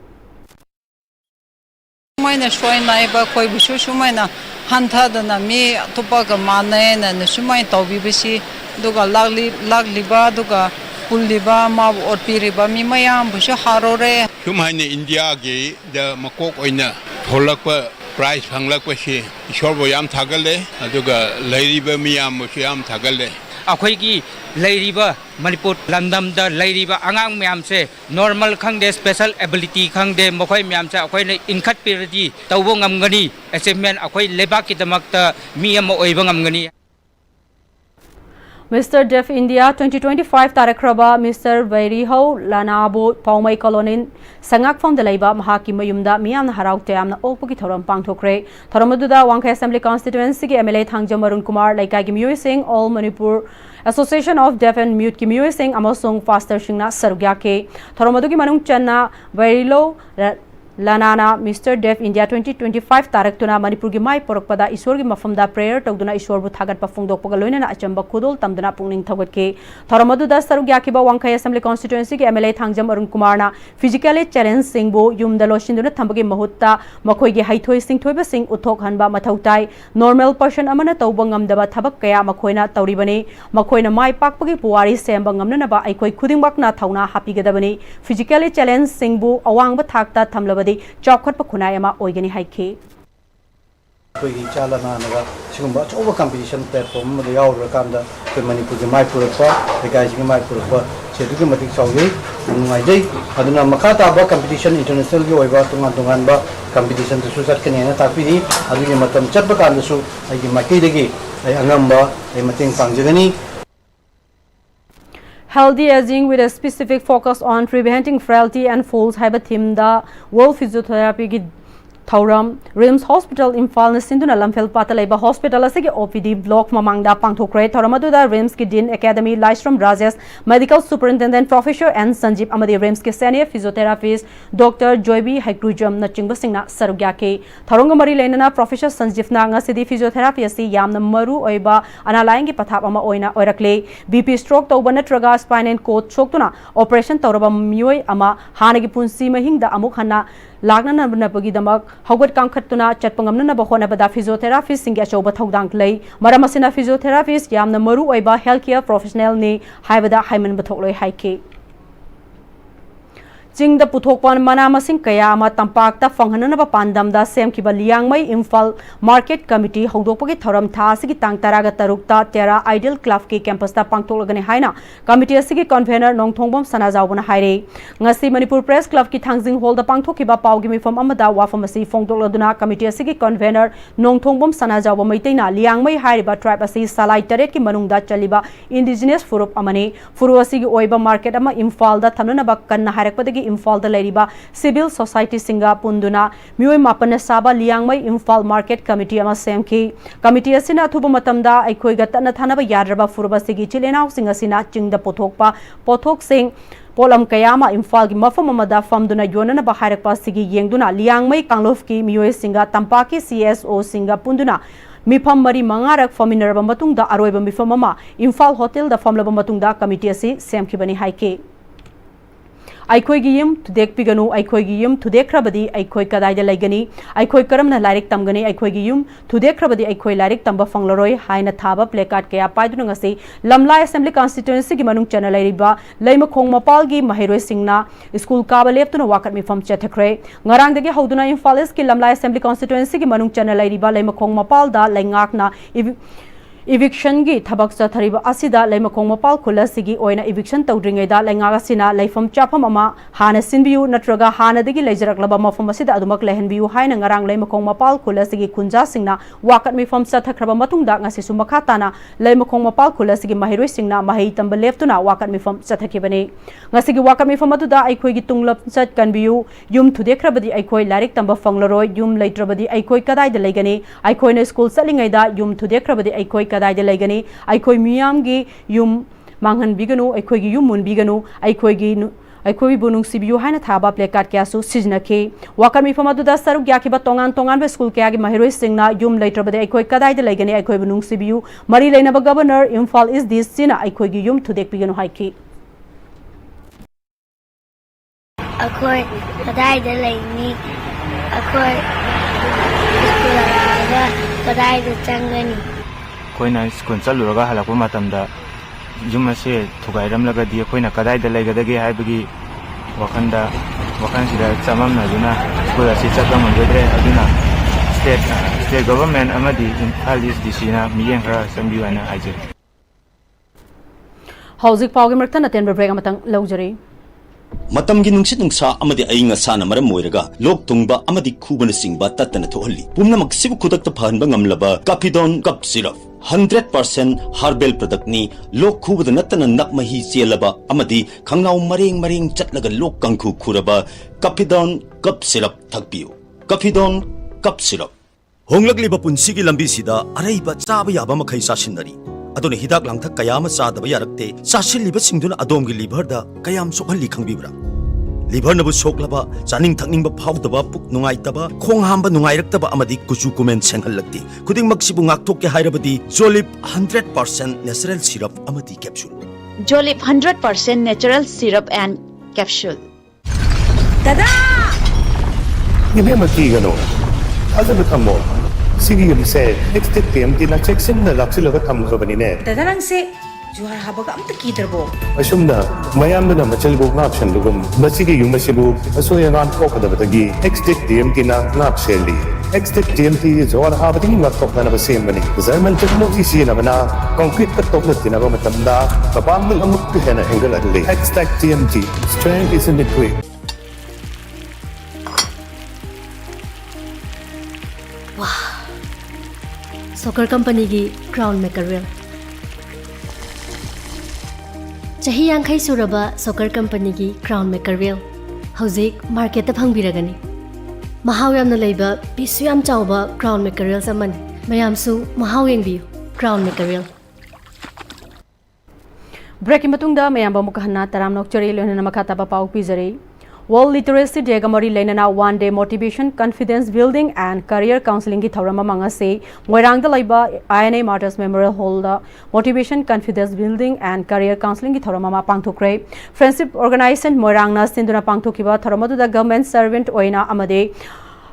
Maina shoi naiba koi bishu shumaina hantha dana mi tupa ga mane na shumai tawbi bishi duga lagli ba duga पुलिबा माबु ओटपिरिबा मी मयाम बुशु Harore सुमाइने India के the मकोक ओइना थोलकपा prize फंगलकपसि ईश्वरबो याम थागले अदुगा लैरिबा मियाम बुशु याम थागले अखोइगी लैरिबा Manipur लंदमदा लैरिबा आंगांग ma'am से normal खंगदे special ability खंगदे मखोइ ma'am से अखोइने इनखत पिरदि तौबो ngamgani achievement अखोइ लेबाक की दमकता मी अम ओइबा ngamgani Mr. Deaf India 2025 Tarakraba Mr. Vairiho Lanabo Paumai Kolonin Sangak from the Laiba Mahaki Mayumda Miam Harau Tam Opoki Thoram Pangtokre Toramaduda Wanka Assembly Constituency MLA Thangjamarun Kumar Laikai Gimyu Singh All Manipur Association of Deaf and Mute Gimyu Singh Amosung Faster Shingna Sarugyake Toramadugi Manung Channa Vairilo Lanana Mr. Deaf India 2025 Taraktuna Manipurgi Mai Porokpada Isorgi Mafamda prayer Togduna Isorbu Thagat Pafungdok Pagaloina Achamba Kudul Tamdana Pungning Thawatke Thoramadu Sarugyakiba Wankai Assembly Constituency MLA Thangjam Arun Kumarna physically challenge Singbo Yumda Loshinduna Thambagi Mahutta Makoigi Haithoi Singh Thoiba Singh Uthok Hanba Mathautai Normal person Amana Taubangam Daba Thabak Kaya Makoina Tauribani Makoina Mai Pakpagi Puari Sembangam Naba Aikoi Kudingbakna Thauna Happy Gadabani physically challenge Singbu Awang Bathakta Thamlaba Chokot Pakunayama Oigani Haiki. Chalana, Chumba, over competition platform, the Yaura Kanda, the Manipuri Maipurapa, the guys in Maipurapa, Chetumatic Saudi, and my day, Aduna Makata competition, international Yoiva, competition to Susat Kanana Tapidi, Adumatam Chapakan, so I give my kidigi, a number, a Matin Panjani. Healthy aging with a specific focus on preventing frailty and falls have a theme the World Physiotherapy Thauram Rims Hospital Imphal na Sinduna Lamphel Patalaiba Hospital asigi OPD block mamangda pangthokre Thauramadu Rims ki Dean Academy Lystrom Rajesh Medical Superintendent Professor N Sanjeev Amadi Rims ki senior physiotherapist Dr. Joybi Haikrujam na chingba singna sarugyake Tharonga mari lenana Professor Sanjeev na ngasidi physiotherapy asi yamna maru oiba analying ki pathap ama oina oirakle BP stroke tauba natraga spine and cord choktuna operation tauraba mioi ama hanagi punsi mahingda amuk hana Lagna Nabagi Damak, Howard Kankatuna, Chatpangam Nabahona Bada physiotherapist, Singacho Batogdank Lay, Maramasina physiotherapist, Yamna Maru Oiba, healthcare professional ni, Haivada Hyman Batokloy Haike. Jing the Putokwan Manamasing Kayama Tampakta Fanghanaba Pandamda Sem Kibaliang Mai Imphal Market Committee Hodopagi Thoram Tasiki Tangtaraga Tarukta Terra Ideal Club Ki Campus Ta Pangtolagani Haina Committee Sigi Convener Nong Tongbom Sanazawana Haire Ngasi Manipur Press Club Ki Tangzing Hold the Pangtokiba Paugimi from Amada Wafamasi Fongdoladuna Committee Sigi Convener Nong Tongbom Sanazawa Maitina Liang Mai Hariba Tribe Asi Salai Taret Ki Manungda Chaliba Indigenous Furup Amane Furuasigi Oiba Market Ama Imphal da Thamnaba Kanna Harakpadagi Imphal da Leriba Civil Society Singa Punduna Mioi Mapana Saba Liangmai Imphal Market Committee Ama Semki Committee Asina Thuba Matamda Aikoi Gatana Thanaba Yadraba Furuba Sigi Chilenau Singasina Chingda Pothokpa Pothok Sing Polam Kayama Imphal gi Mafam Amada Famduna Yonana Baharakpa Sigi Yengduna Liangmai Kanglofki Mioi Singa Tampaki CSO Singa Punduna Mifam Mari Mangarak Faminaraba Matungda Aroiba Mifamama Imphal Hotel da Famlaba Matungda Committee Asi Semkibani Haike Aikoi Tudek Piganu, Aikoi Tudek Rabadi, Aikoi Kadai Lagani, Aikoi Karamna Larik Tamgani, Aikoi Tudek Rabadi, Aikoi Larik Tamba Fanglaroi, Haina Thaba, Placard Kaya Paidunangasi, Lamla Assembly Constituency Gimanung Channel Riba, Lema Kong Mapalgi, Mahiro Singna, School Kaba left to Wakat me from Chetakre, Narang the Hoduna in Faleski, Lamla Assembly Constituency Gimanung Channel Riba, Lema Kong Mapalda, Langakna, Eviction gi thabak sa thariba asida leimakong mapal khula sigi oina eviction tawdringai da lengaga sina leifam chapam ama hana sinbiu natraga hana degi leijaraklaba mafam asida adumak lehenbiu haina ngarang leimakong mapal khula sigi kunja singna wakat mi fam sa thakraba matungda ngasi sumakha tana leimakong mapal khula sigi mahiroi singna mahei tamba leftuna wakat mi fam sa thakibani ngasi gi wakat mi fam aduda aikoi gi tunglap sat kanbiu yum thudekrabadi aikoi larik tamba fanglaroi yum leitrabadi aikoi kadai da leigani aikoi na school salingai da yum thudekrabadi aikoi kadai da leigani aikoi miyam gi yum manghan biganu aikoi gi yum mun biganu aikoi bunung sibiu haina thaba placard kya su sijna ke wakar mi fama da saru gya ki ba tongan be school kya gi mahiroi singna yum leitrabade aikoi kadai da leigani aikoi bunung sibiu mari leina ba governor Imphal is this sina aikoi gi yum thudek biganu haiki akoi kadai da leini akoi school kadai da changani कोई ना school चल रहा है हलाको मातम दा ꯌꯨꯝ ꯑꯁꯦ ꯊꯨꯒꯥꯏꯔꯝꯂꯒꯗꯤ ꯑꯩꯈꯣꯏꯅ ꯀꯗꯥꯏꯗ ꯂꯩꯒꯗꯒꯦ ꯍꯥꯏꯕꯒꯤ ꯋꯥꯈꯜꯁꯤꯗ ꯆꯃꯝꯅꯗꯨꯅ ꯁ꯭ꯀꯨꯜ ꯑꯁꯤ ꯆꯠꯄ ꯉꯝꯖꯗ꯭ꯔꯦ ꯑꯗꯨꯅ ꯁ꯭ꯇꯦꯠ ꯒꯣꯚꯔꯟꯃꯦꯟꯠ ꯑꯃꯗꯤ ꯏꯝꯐꯥꯜ ꯏꯁ ꯗꯤꯁꯤꯅ ꯃꯤꯠꯌꯦꯡ ꯈꯔ ꯆꯪꯕꯤꯌꯨ ꯍꯥꯏꯅ ꯍꯥꯏꯖꯔꯤ ꯍꯧꯖꯤꯛ ꯐꯥꯎꯒꯤ ꯃꯔꯛꯇ ꯑꯇꯦꯟꯕ ꯕ꯭ꯔꯦꯛ ꯑꯃꯇꯪ ꯂꯧꯖꯔꯤ ꯃꯇꯝꯒꯤ ꯅꯨꯡꯁꯤꯠ ꯅꯨꯡꯁꯥ ꯑꯃꯗꯤ ꯑꯏꯪ ꯑꯁꯥꯅ ꯃꯔꯝ ꯑꯣꯏꯔꯒ ꯂꯣꯛ ꯊꯨꯡꯕ ꯑꯃꯗꯤ ꯈꯨꯕꯅꯆꯤꯡꯕ ꯇꯠꯇꯅ ꯊꯣꯛꯍꯜꯂꯤ ꯄꯨꯝꯅꯃꯛꯁꯤꯕꯨ ꯈꯨꯗꯛꯇ ꯐꯍꯟꯕ ꯉꯝꯂꯕ ꯀꯥꯐꯤꯗꯣꯟ ꯀꯞ ꯁꯤꯔꯞ 100% ꯍꯥꯔꯕꯦꯜ ꯄ꯭ꯔꯗꯛꯅꯤ ꯂꯣꯛ ꯈꯨꯕꯗ ꯅꯠꯇꯅ ꯅꯞ ꯃꯍꯤ ꯆꯦꯜꯂꯕ ꯑꯃꯗꯤ ꯈꯪꯅꯥꯎ ꯃꯔꯦꯡ ꯆꯠꯂꯒ ꯂꯣꯛ ꯀꯪꯈꯨ ꯈꯨꯔꯕ ꯀꯥꯐꯤꯗꯣꯟ ꯀꯞ ꯁꯤꯔꯞ ꯊꯛꯄꯤꯌꯨ ꯀꯥꯐꯤꯗꯣꯟ ꯀꯞ ꯁꯤꯔꯞ ꯍꯣꯡꯂꯛꯂꯤꯕ ꯄꯨꯟꯁꯤꯒꯤ ꯂꯝꯕꯤꯁꯤꯗ ꯑꯔꯩꯕ ꯆꯥꯕ ꯌꯥꯕ ꯃꯈꯩ ꯆꯥꯁꯤꯟꯅꯔꯤ ꯑꯗꯨꯅ ꯍꯤꯗꯥꯛ ꯂꯥꯡꯊꯛ ꯀꯌా ꯑꯃ ꯆꯥꯗꯕ ꯌꯥꯔꯛꯇꯦ ꯆꯥꯁꯤꯜꯂꯤꯕꯁꯤꯡꯗꯨꯅ ꯑꯗꯣꯝꯒꯤ ꯂꯤꯚꯔꯗ ꯀꯌꯥꯝ ꯁꯣꯛꯍꯜꯂꯤ ꯈꯪꯕꯤꯕ꯭ꯔꯥ ꯂꯤꯚꯔꯅꯕꯨ ꯁꯣꯛꯂꯕ ꯆꯥꯅꯤꯡ ꯊꯛꯅꯤꯡꯕ ꯐꯥꯎꯗꯕ ꯄꯨꯛ ꯅꯨꯡꯉꯥꯏꯇꯕ ꯈꯣꯡ ꯍꯥꯝꯕ ꯅꯨꯡꯉꯥꯏꯔꯛꯇꯕ ꯑꯃꯗꯤ ꯀꯨꯆꯨ ꯀꯨꯃꯦꯟ ꯁꯦꯡꯍꯜꯂꯛꯇꯦ ꯈꯨꯗꯤꯡꯃꯛꯁꯤꯕꯨ ꯉꯥꯛꯊꯣꯛꯀꯦ ꯍꯥꯏꯔꯕꯗꯤ ꯖꯣꯂꯤꯞ 100% ꯅꯦꯆꯔꯦꯜ ꯁꯤꯔꯞ ꯑꯃꯗꯤ capsule Jolip 100% natural syrup and capsule. Dada! Ibe makigano. Azab thammo. Sige yumse next Pm-Istv na checksin na laksilaga thamlo banine. Dada nang se juhar habaga amta kidarbo. Asumna mayamna na machalbo ngapshan lugum masigi yumasibu asoyangan kokadabagi next Pm-Istv na ngapseli. Next Pm-Istv juhar habati ngaktok na basembani. Zaman technology siya na bana concrete katok na tinaba matamda babang amuk hena hengal adli. Next Pm-Istv strength is in the quick. Soccer company gi crown maker wheel chahi yankhai suraba soccer company gi crown maker wheel hauzik market ta phangbiragani mahaw yamna leiba pisu yam chawba crown maker wheel samani mayam su mahaw yengbiu crown maker wheel break matungda mayam ba mukhanna taram nokchari lena makata ba pau pizari World Literacy Day Gamari Lenana 1 Day Motivation, Confidence Building and Career Counseling ki Thaurama Manga say Moirang da Laiba INA Martyrs Memorial Hall da Motivation, Confidence Building and Career Counseling ki Thaurama ma pangthokre Friendship Organization Moirang na sinduna pangthokiba Thaurama da government servant oina amade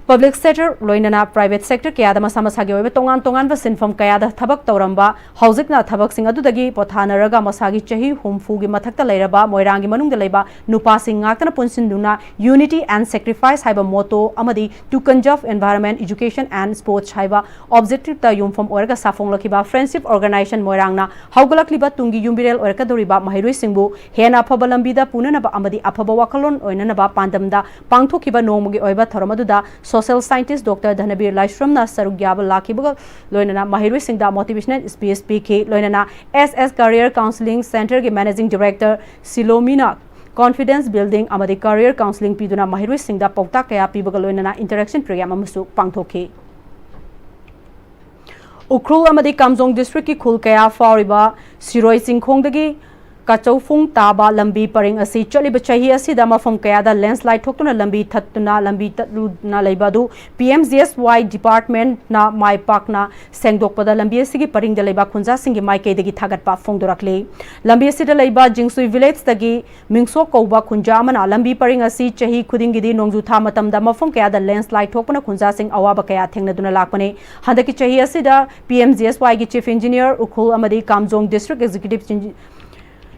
Public sector loinana private sector kaya da masa masagi oiba tongan ba sinfam kaya da thabak tawramba hauzik na thabak sing adudagi pothanaraga masagi chahi humfu gi mathakta leiraba moirangi manung da leiba nupa sing ngakna punsinduna unity and sacrifice haiba motto amadi to conserve environment education and sports haiba objective ta yumfam orga safong lakiba friendship organization moirangna haugolak liba tungi yumbirel orka doriba mahiroi singbu hena phabalambi da punana ba amadi aphaba wakalon oinana ba pandamda pangthokiba nomugi oiba thoromaduda Social Scientist Dr. Dhanabir Laishram na Sarugyaba Lakibaga Loinana Mahirwi Singda Motivational Speech PK Loinana SS Career Counseling Center ke Managing Director Silomina Confidence Building Amadi Career Counseling Piduna Mahirwi Singda Pokta Kaya Pibaga Loinana Interaction Program Amasu Pangthoki Ukrul Amadi Kamjong District ki Khul Kaya Fauriba Siroi Singkhongdagi Kachofung Taba Lambi Paring Asi Chaliba Chahi Asi Dama from Kayada landslide Tokuna Lambi Tatuna Lambi Tatluna Laibadu PMGSY Department na Mai Park na Sengdokpada Lambi Sigi Paring de Laiba Kunza Singi Mai Kedegi Tagat Pa Fongdorakle Lambi Sida Laiba Jingsui Village Tagi Mingso Koba Kunjamana Lambi Paring Asi Chahi Kudingidi Nongju Thamatam Dama from Kayada landslide Tokuna Kunza Sing Awaba Kaya Tengna Lakpane Handaki Chahi Asida PMGSY gi Chief Engineer Ukhul Amadi Kamjong District Executive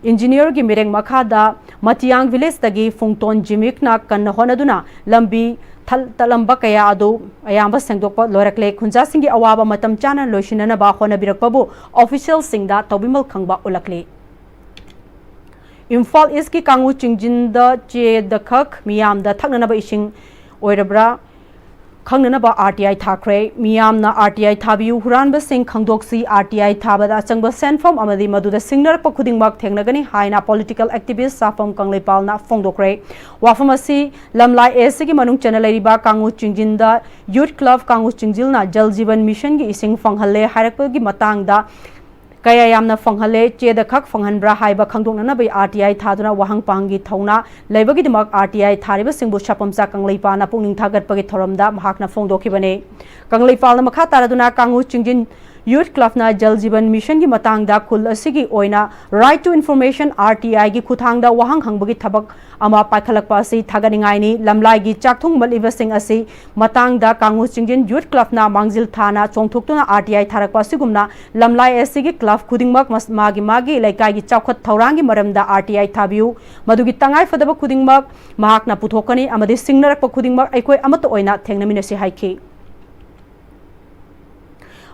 Engineer ki mireng makhada Matiang Village tagi Fungton Jimik na kan honaduna lambi talamba kaya adu ayamba sengdokpa lorakle khunja singi awaba matam chana loishinana ba hona birakpabu official singda tobimal khangba ulakle Imphal East ki Kangu Chingjinda che dakhak miyam da thaknana ba ising oirabra Khangnana ba RTI thakre miyamna RTI thabiu huranba sing khangdoksi RTI thabada changba senfom amadi maduda singnar pa khudingmak thengnagani haina political activist safam kangleipalna fongdokre wafamasi lamlai SC manung channel riba Kangu Chingjinda Youth Club Kangu Chingjilna Jal Jeevan Mission gi ising fanghalle harakpa gi matangda Kaya yamna fanghale che da khak fanghanbra haiba khangdokna bai RTI thaduna wahang pangi thauna leibagi dimak RTI thariba singbu shapamsa kangleipa na pungning thagat pagi thoramda mahakna fongdokhibane kangleipa na makha taraduna Kangu Chingjin youth क्लबना Jal Jeevan mission की मतंगदा खुल असigi ओइना right to information RTI की खुथांगदा वहांग हंगबगी थबक अमा पाखलकपा असि थागनिंगाइनी लमलाइगी चाकथुंग मलिबसिंग असि मतंगदा कांगु चिंजिन यूथ क्लबना मांगजिल थाना चोंगथुक्तुना RTI थारकपा सिगुमना लमलाई असigi क्लब खुदिंगमक मागी लेकाइगी चावखत थौरांगी मरमदा RTI थाबियु मदुगी तंगाई फदब खुदिंगमक महाकना पुथोकनी अमदि सिंगनरकपा खुदिंगमक अइखोय Amrut ओइना थेंगनमिनसि हाइखि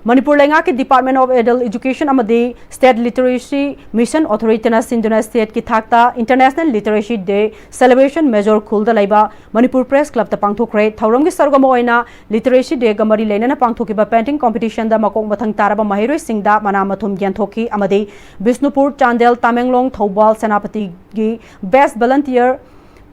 Manipur lenga ki Department of Adult Education amadi State Literacy Mission Authority na sinduna state ki thakta International Literacy Day celebration major khulda laiba Manipur Press Club ta pangthokre thauram gi sargam oina Literacy Day ga mari leina na pangthokiba painting competition da makok mathang taraba mahiroi singda mana mathum gyan thoki amadi Bisnupur Chandel Tamenglong Thobal Senapati gi best volunteer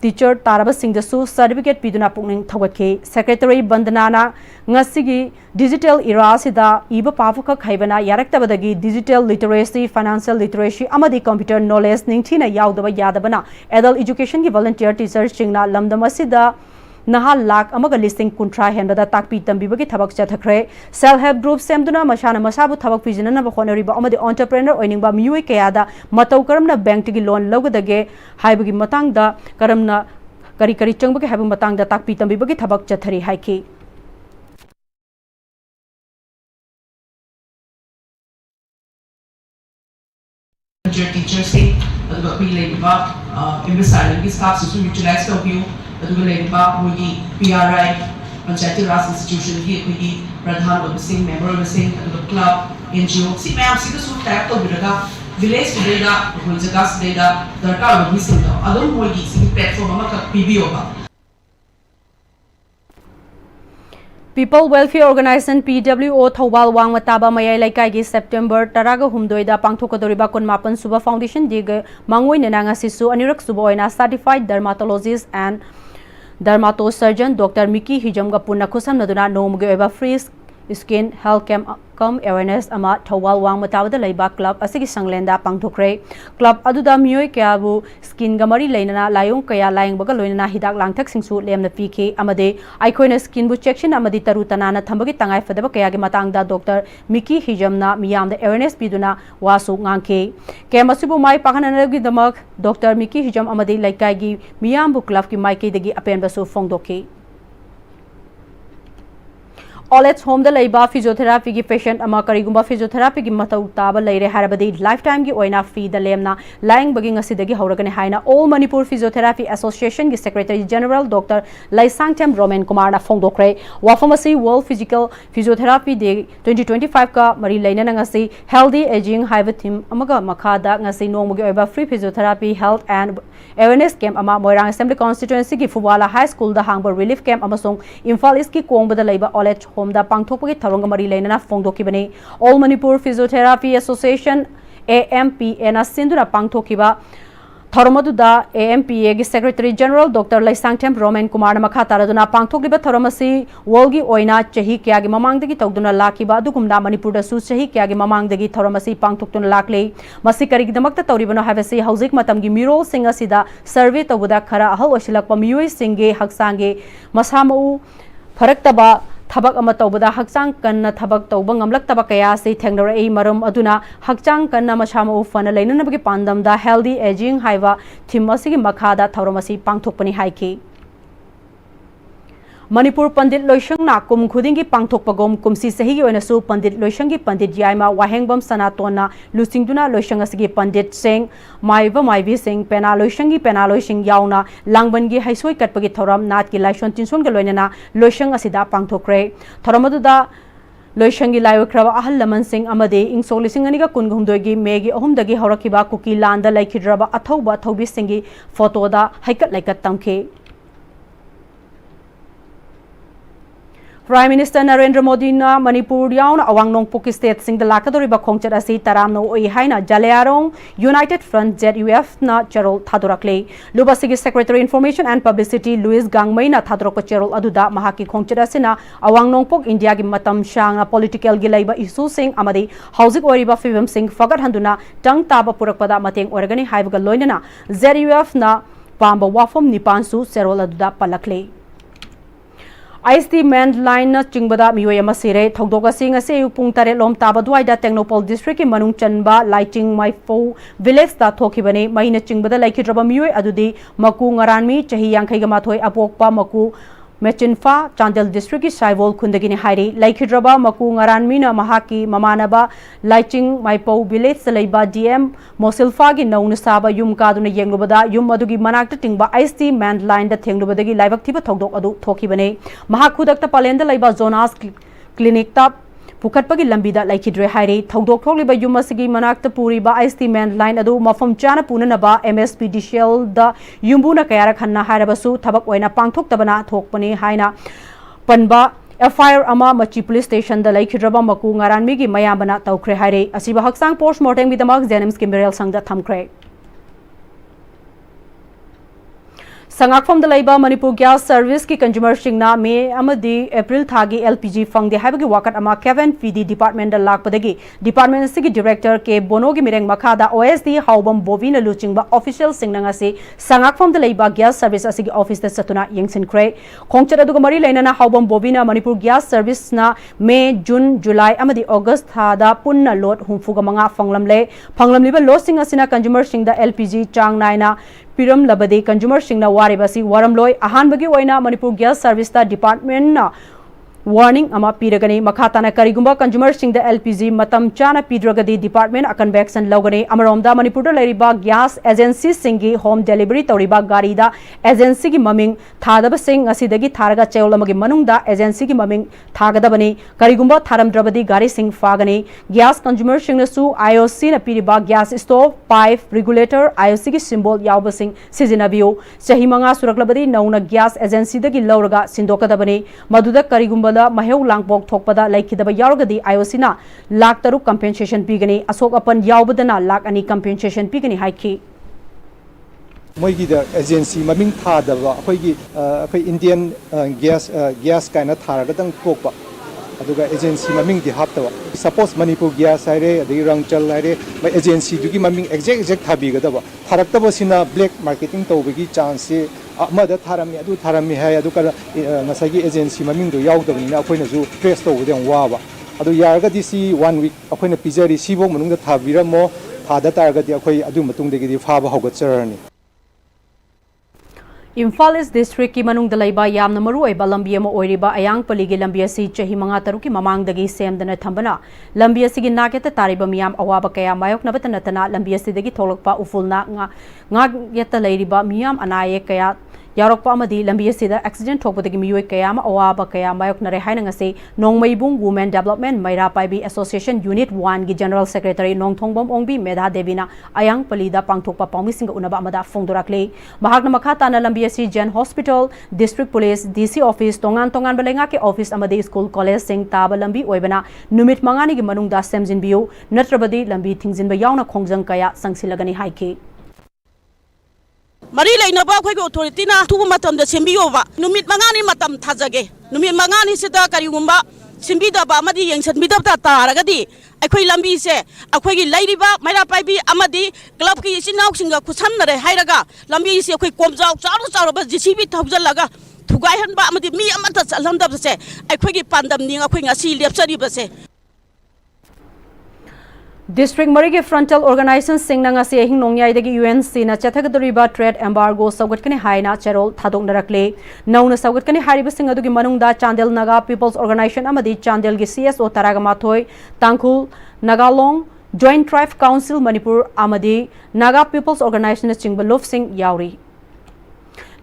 teacher taraba singdasu certificate piduna pungning thawakhe secretary bandana ngasigi digital era sida iba pafaka khaibana yaraktabadagi digital literacy financial literacy amadi computer knowledge ningthina yaudaba yadabana adult education ki volunteer teachers singna lamdam asida Naha lakh amaga listing kuntra henbada takpi tambibagi thabak chathakre self help group semduna mashana masabu thabak pijinana ba khonariba amadi entrepreneur oiningba miyoi kayada matau karamna bank tigi loan lawgadage haibagi matangda karamna kari changbagi haibu matangda takpi tambibagi thabak chathari haiki teachers say about we like about emphasizing these staff to utilize the view अदुग लेबा मोगी PRI पंचायती राज institution की कोई प्रधान ओबसिंग member ओबसिंग अदुग club NGO सी ma'am सी तो type तो बिरगा village देगा कोई जगह से देगा दरकार होगी सिंह अदुग मोगी सी प्लेटफॉर्म अमा का PBO का People Welfare Organization PWO Thobal Wang Mataba Mayai Laikai gi September Taraga Humdoida Pangthokadoriba Kunmapan Suba Foundation Diga Mangoi Nenanga Sisu Anirak Suboina Certified Dermatologist and Dermatosurgeon Dr. Miki Hijamga Punna Kusam Naduna Nomge Eba Free Skin Health Camp Awareness Ama Thobal Wang Matabada Laiba Club Asigi Sanglenda Pangthokre Club Aduda Mioi Kyabu Skin Gamari Lainana Layong Kaya Layang Baga Loinana Hidak Langthak Singsu Lemna PK Amade Aikoina Skin Bu Chection Amadi Tarutanana Thambagi Tangai Fadaba Kayagi Matangda Dr. Miki Hijamna Miyam the Awareness Piduna Wasu Ngangke Kemasubu Mai Pakananagi Damak Dr. Miki Hijam Amadi Laikai Miyam Bu Club Ki Maike Degi Apenbasu Fongdoke All at home the laiba physiotherapy ki patient ama karigumba physiotherapy ki matau taba laire harabadi lifetime ki oina fee the lemna lying baging asidagi hauragane haina All Manipur Physiotherapy Association ki Secretary General Dr. Laisangtem Roman Kumar na phongdokre wafamasi World Physical Physiotherapy Day 2025 ka mari laina ngasi healthy aging haiba theme amaga makhada ngasi nongmugi oiba free physiotherapy health and awareness camp ama Moirang Assembly Constituency ki Fuwala High School da hangba relief camp amasong Imphal East ki kongbada laiba all at home da pangthokpagi tharong mari lainana phongdokibani All Manipur Physiotherapy Association AMPA na sinduna pangthokiba Tharomadu da AMPA gi Secretary General Dr. Laisangtem Roman Kumar na makha taraduna pangthokliba tharomasi wolgi oina chahi kya gi mamangdagi tawduna lakiba adugumna Manipur da su chahi kya gi mamangdagi tharomasi pangthoktuna lakle masi karigidamakta tawribano habasi hauzik matamgi mirol singa sida survey tawuda khara ahal osilakpa miyoi singe haksange masamau faraktaba Thabak ama tawbada hakchang kanna thabak tawba ngamlaktaba kaya se thengnarei maram aduna hakchang kanna masama ufana leinanabagi pandamda healthy aging haiwa thimmasigi makhada thauramasi pangthokpani haiki Manipur Pandit Loishangna kum khudingi pangthokpagom kumsi sahi oina su Pandit Loishangi Pandit Yaima Wahengbam Sanatona Lusingduna Loishang asigi Pandit Singh Maiva Maivi Singh Pena Loishangi Pena Loishing yauna langbangi haisoi katpagi thoram nat ki laishon tinson ga loinana Loishang asida pangthokre thoramadu Loishangi Laiwakraba Ahal Laman Singh Amade ing Solisinganiga Kungumdogi Megi Ohumdagi Horakiba Kuki Landa Laikidraba Athoba Thobi Singi photo da haikat laikat tamke Prime Minister Narendra Modi na Manipur yauna awang nongpok state sing the lakadori ba khongchat asi taramno oi haina Jalearong United Front ZUF na charol thadorakle Lubasigi Secretary Information and Publicity Louis Gangmai na thadorok charol aduda mahaki khongchat asina awang nongpok India gi matam shang na political gi laiba issue sing amadi housing oriba fivem sing fagat handuna tang taba purakpada mateng organi haibaga loinana ZUF na pamba wafom nipansu charol aduda palakle IST main line na chingbada miyoy ama sire thogdoka sing ase yu pung tare lom tabadwai da Technopol district ki manung chanba lighting my fo village ta thokibane mai na chingbada laikhidraba miyoy adudi maku ngaranmi chahi yankhai ga mathoi apokpa maku Mechinfa Chandel district ki Saivol khundagini hairi laikhidraba maku ngaranmi na mahaki mamanaba lighting my po village salaiba DM Mosilfa gi nauna saba yum kaduna yenglubada yum adugi manakta tingba IST man line da thenglubadagi laibak thiba thogdok adu thokibane mahakudakta palenda laiba zonas clinic ta Pukatpagi lambida laikhidre hairi thogdok thokliba yum asigi manakta puriba IST man line adu mafam chana punanaba MSPDCL da yumbuna kayara khanna hairabasu thabak oina pangthok tabana thokpani haina panba FIR ama Machi police station da laikhidraba maku ngaranmi gi mayambana tawkhre haire asiba haksang postmortem gi damak Zenems ki Mirel sangda thamkhre Sangakfam da laiba Manipur gas service ki consumer singna me amadi April thagi LPG fangde haibagi wakat ama Kevin PD department da lakpadagi department sigi director ke bono gi mireng makhada OSD haubam bovina luchingba official singna ngasi Sangakfam da laiba gas service asigi office da satuna yengsin kre khongchara duga mari lainana haubam bovina Manipur gas service na May June July amadi August thada punna lot humfuga manga phanglamliba lot sing asina consumer sing da LPG chang naina Piram labadi consumer singna waribasi waramloi ahanbagi oina Manipur gas service ta department na warning ama piragani makhatana karigumba consumer sing da LPG matam chana pidragadi department akan action logani amaromda Manipur da leriba gas agency singi home delivery toriba gari da agency gi maming thadaba sing asidagi tharaga cheulamagi manungda agency gi maming thagadabani karigumba tharamdrabadi gari sing fagani gas consumer sing na su IOC na piriba gas stove pipe regulator IOC gi symbol yawba sing sizinabiyo sahimanga suraklabadi nauna gas agency dagi lauraga sindokadabani maduda karigumba Maheu Langbok Thokpada Laikidaba Yargadi Iosina Lak Taru compensation pigani Asok upon Yaubadana Lak Ani compensation pigani Haiki Moigi the agency maming thadaba akhoi Indian gas kind of tharagadang kokpa aduga agency maming di haptawa suppose Manipur gas haire adi rangchal haire my agency dugi maming exact thabigadaba tharaktaba sina black marketing tawbagi chance amada tharami adu tharami hai adu kala ngasagi agency maming do yaudabina akhoina ju trace tawbadang waba adu yaragadi si 1 week akhoina pijari sibong manungda thabiramo thada taragadi akhoi adu matungdagi di phaba hawgatcharani Imphal East District ki manung dalaiba yamna maru oiba lambi ama oiriba ayang paligi lambi asi chahi manga taruki mamangdagi semdana thambana lambi asigi naketa tariba miyam awaba kaya mayok nabata natana lambi asidagi tholakpa ufulna nga yeta lairiba miyam anaye kaya yarokpa amadi lambi asida accident thokpadagi miyoi kaya ma awaba kaya mayok nare haina ngase nongmaibung women development maira paibi association unit 1 gi general secretary nongthongbom ongbi medha devina ayang palida pangthokpa pawmisinga unaba amada fongdorakle mahakna makha na lambi asi gen hospital district police DC office tongan balenga ke office amadi school college sing taba lambi oibana numit mangani gi manungda semjin biu natrabadi lambi thingjinba yauna khongjang kaya sangsilagani haike Mari lainaba akhoi authority na tubu matam da sembiyoba numit mangani matam thajage numit mangani sida karigumba simbida ba amadi yengsan bidabta taragadi akhoi lambi se akhoi gi lairiba maira paibi amadi club ki sinau singa khusamnare hairaga lambi se akhoi komjau charu ba JCB thawjalaga thugai hanba amadi mi amata chalamdab se akhoi gi pandam ning akhoi ngasi lepsari ba se District Marigi Frontal Organization Singna ngasi ehing nongyai dagi UNC na chathagadoriba trade embargo saugatkani haina cherol thadok narakle nauna saugatkani hariba sing adugi manungda Chandel Naga People's Organization amadi Chandel gi CSO Taragamathoi Tangkhul Nagalong Joint Tribe Council Manipur amadi Naga People's Organization chingba Love Singh yauri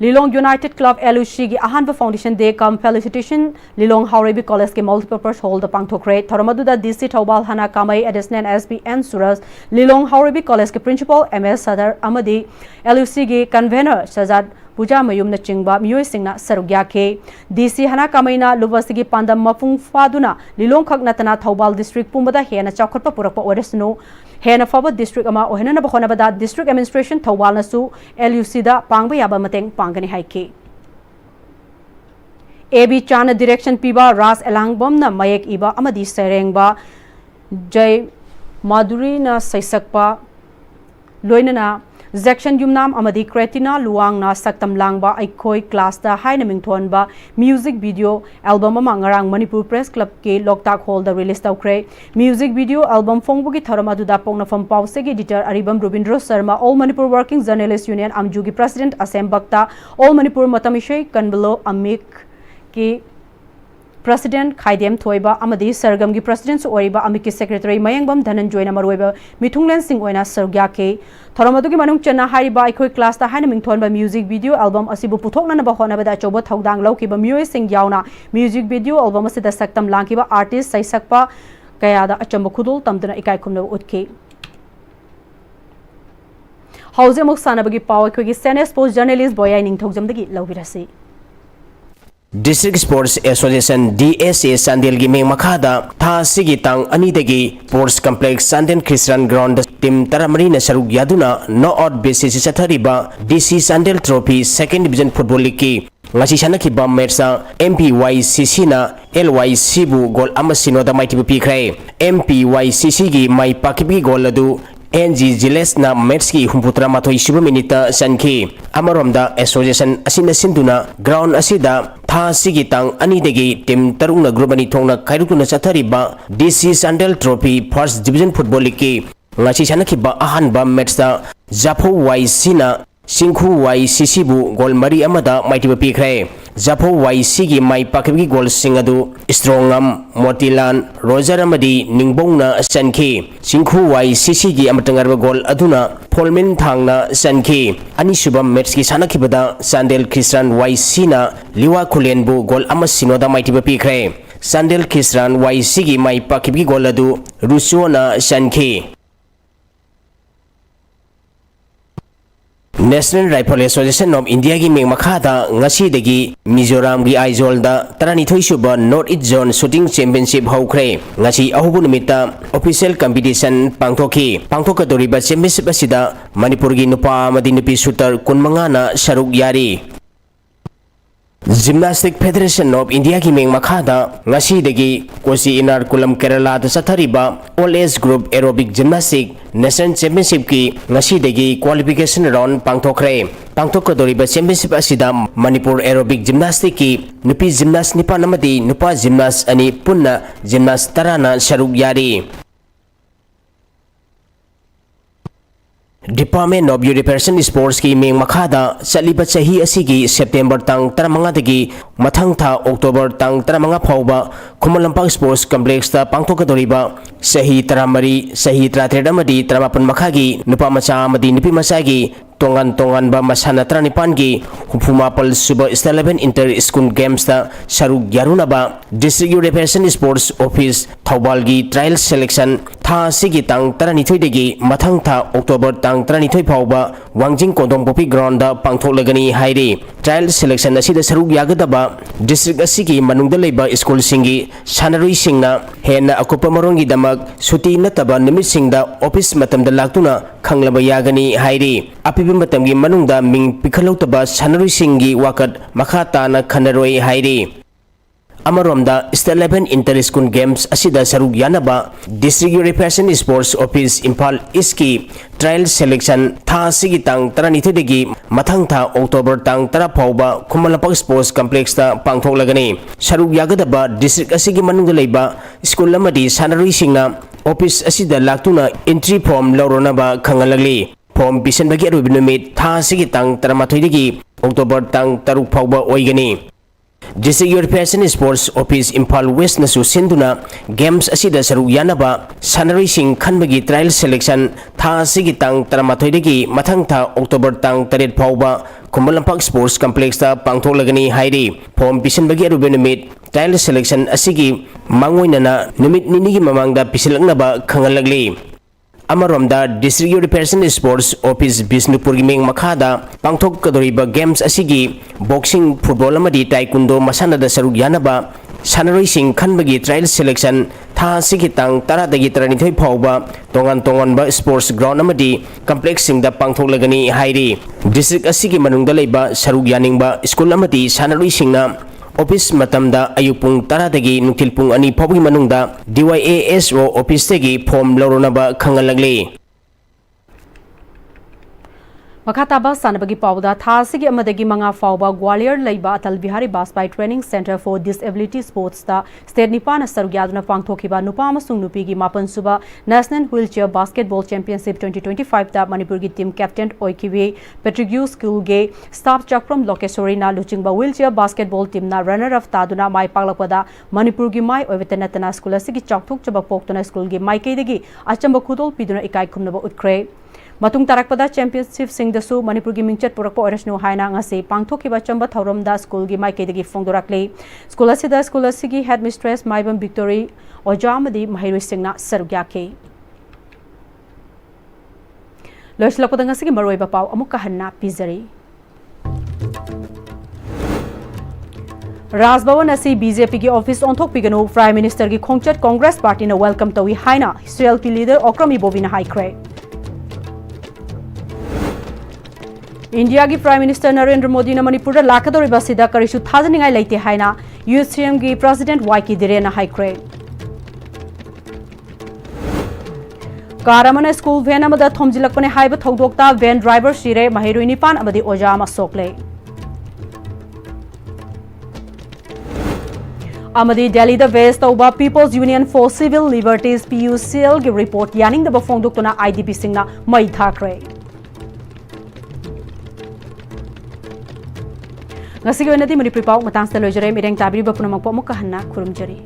Lilong United Club LUC gi ahanba foundation day kam felicitation Lilong Haurebi College ke multipurpose hall da pangthokre thoramaduda DC Thobal Hana Kamai Additional SP and Suras Lilong Haurebi College ke principal MS Sadar amadi LUC gi convener Sajad Puja mayum na chingba miyoi singna sarugya ke DC Hana Kamaina lubasigi pandam mafung faduna Lilong khagnatana Thobal district pumbada hena chawkhatpa purakpa oresno hena faba district ama ohena na bakhona bada district administration Thobal nasu LUC da pangba yaba mateng pangani haike AB Chana direction piba Ras Elangbom na mayek iba amadi serengba Jai Maduri na saisakpa loinana Jackson Yumnam Amadi Cretina Luang na Saktam Langba Aikoi class da Haina Mingthonba music video album Mangarang Manipur Press Club ke Loktak Hall da release taukre music video album Fongbugi Tharamadu da Pongna from Pausegi editor Aribam Rubindro Sharma All Manipur Working Journalists Union Amjugi President Asem Bakta All Manipur Matamishay Kanbelo Amik ke President Khaidem Thoiba Amadi Sargam gi President Oiba Amiki Secretary Mayangbam Dhananjoy Namaroiba Mithunglen Singh Oina Sargya ke Tharamadu Manung Chana Hariba Ikoi class ta Haina Mingthonba music video album Asibu Puthokna na Bahona Bada Choba Thogdang Laukiba Myoy Singh Yauna music video album Asida Saktam Langkiba artist Saisakpa Kayada Achamba Khudul Tamdana Ikai Kumna Utke Hauze Muksana Bagi Power Kwigi Senior Sports Journalist Boya Ningthogjamdagi Laubirasi District Sports Association DSA Sandel gi meng makada tha sigi tang ani dagi Sports Complex Sanden Christian Ground team taramari na sarug yaduna no out basis sathariba DC Sandel Trophy Second Division Football League ki ngasi sanaki bam mersa MPYCC na LYC bu gol amasino da maiti bu pikrai MPYCC gi mai pakibi gol adu NG Giles na match ki humputra mathoi suba minita sanki amaromda association asina sinduna ground asida tha sigi tang ani degi team tarungna group ani thongna khairukuna chathariba DC Sandel Trophy First Division Football League ki ngasi sanaki ba ahan ba match da Japho YC na Singkhu YCC bu gol mari amada maitiba pikrai Japho YC gi mai pakibgi gol singadu Strongam Motilan Roger amadi ningbongna sanki Singkhu YCC gi amatangarba gol aduna Polmen thangna sanki ani subam match ki sanakibada Sandel Christian YC na Liwa Kulen bu gol amasinoda maitiba pikrai Sandel Christian YC gi mai pakibgi gol adu Rusuona sanki National Rifle Association of India gi meng makhada ngasi degi Mizoram gi Aizol da taranithoi suba North East Zone Shooting Championship haukhre ngasi ahubu numita official competition pangthokadoriba championship asida Manipur gi nupa amadi nupi shooter 15 na saruk yari Gymnastic Federation of India ki meng makhada ngasi degi Kosi Inar Kulam Kerala da sathariba All Age Group Aerobic Gymnastic National Championship ki ngasi degi qualification round pangthokre pangthokadoriba championship asida Manipur Aerobic Gymnastic ki nupi gymnast nipan amadi nupa gymnast ani punna gymnast tarana saruk yari Department of Youth Person Sports ki meng makhada saliba chahi asigi September tang 15 dagi mathang tha October tang 15 phauba Khumalampang Sports Complex ta pangthokadoriba sahi 13 sahi 33 amadi 34 makhagi nupa macha amadi nupi machagi tongan ba masana 35 gi hupumapal suba Star 11 Inter School Games ta saruk yaruna ba District Youth Person Sports Office Thobal gi trial selection tha sigi tang 32 dagi mathang tha October tang 32 phauba Wangjing Kodong Popi Ground da pangtholagani hairi trial selection asida saruk yagadaba district asigi manungda leiba school singi sanarui singna hena akupa marongi damak suti nataba nimit singda office matamda laktuna khanglaba yagani hairi apibi matamgi manungda ming pikhalotaba sanarui singi wakat makhata na khanaroi hairi Amaromda Star 11 Inter School Games asida saruk yanaba District Youth Person Sports Office Impal East ki trial selection tha sigi tang 32 degi mathang tha October tang 10 phauba Khumalampang Sports Complex ta pangthoklagani saruk yagadaba district asigi manungda leiba school amadi sanarui singna office asida laktuna entry form lauronaba khangalagli form pisanbagi arubi numit tha sigi tang 13 degi October tang 3 phauba oigani District Youth Person Sports Office Impal West na susinduna games asida saruk yanaba sanarui sing khanbagi trial selection tha sigi tang 13 degi mathang tha October tang 3 phauba Khumalampang Sports Complex ta pangtholagani hairi form pisanbagi arubi numit trial selection asigi mangoinana numit ninigi mamangda pisilaknaba khangalagli Amaromda District Youth Person Sports Office Bisnupur gi meng makhada pangthok kadoriba games asigi boxing football amadi taekwondo masana da saruk yanaba sanaroi sing khanbagi trial selection tha sigi tang 10 dagi 32 phauba tongan ba sports ground amadi complex sing da pangthoklagani hairi district asigi manungda leiba saruk yaningba school amadi sanaroi singna office matamda ayupung 10 dagi nuktil pung 2 phaugi manungda DYASO office tegi form lauronaba khangalagli Makataba Sanabagi Pauda, Thasigi Amadagi Manga Fauba, Gwalior Laiba, Atal Bihari Baspai Training Center for Disability Sports, the State Nipana Sarugyaduna Pangtokiba, Nupama Sungnupigi Mapan Suba, National Wheelchair Basketball Championship 2025, the Manipuri team captain Oikiwe, Petrigu School Gay, Staff Chakram Lokesorina, Luchingba Wheelchair Basketball Team, na runner of Taduna, Mai Palakwada, Manipuri Mai, Ovetanatana School, Sigi Chaktuk Chabapoktona School Gay, Mai Kedigi, Achamba Kudol, Piduna Ikai Kumnaba Utkre. Matung tarakpada championship singdasu Manipur gi mingchat purakpa oirasnu haina ngasi pangthokiba chamba thauramda school gi maikedagi fongdorakle school asigi headmistress Maibam Victory Ojamadi Mahirui Singna sarugyake loislakpada ngasi gi maroiba pau amuka hanna pizari Rajbhavan asi BJP ki office onthok piganu Prime Minister ki khongchat Congress party na welcome tawi haina CLP leader Okram Ibovina haikre India ki Prime Minister Narendra Modi na Manipur lakadori basida karishu thajaningai leite haina UCM ki President YK Direna haikre Karamana school van amada thomjilakpane haiba thodokta van driver sire mahirui nipan amadi oja ama sokle Amadi Delhi the West Tauba People's Union for Civil Liberties PUCL ki report yaning da bafongdoktuna IDP singna mai thakre Ngasigi wenati Manipuri pau matang sa lojere mireng tabiri bapunamang po mo kahana kurumjari.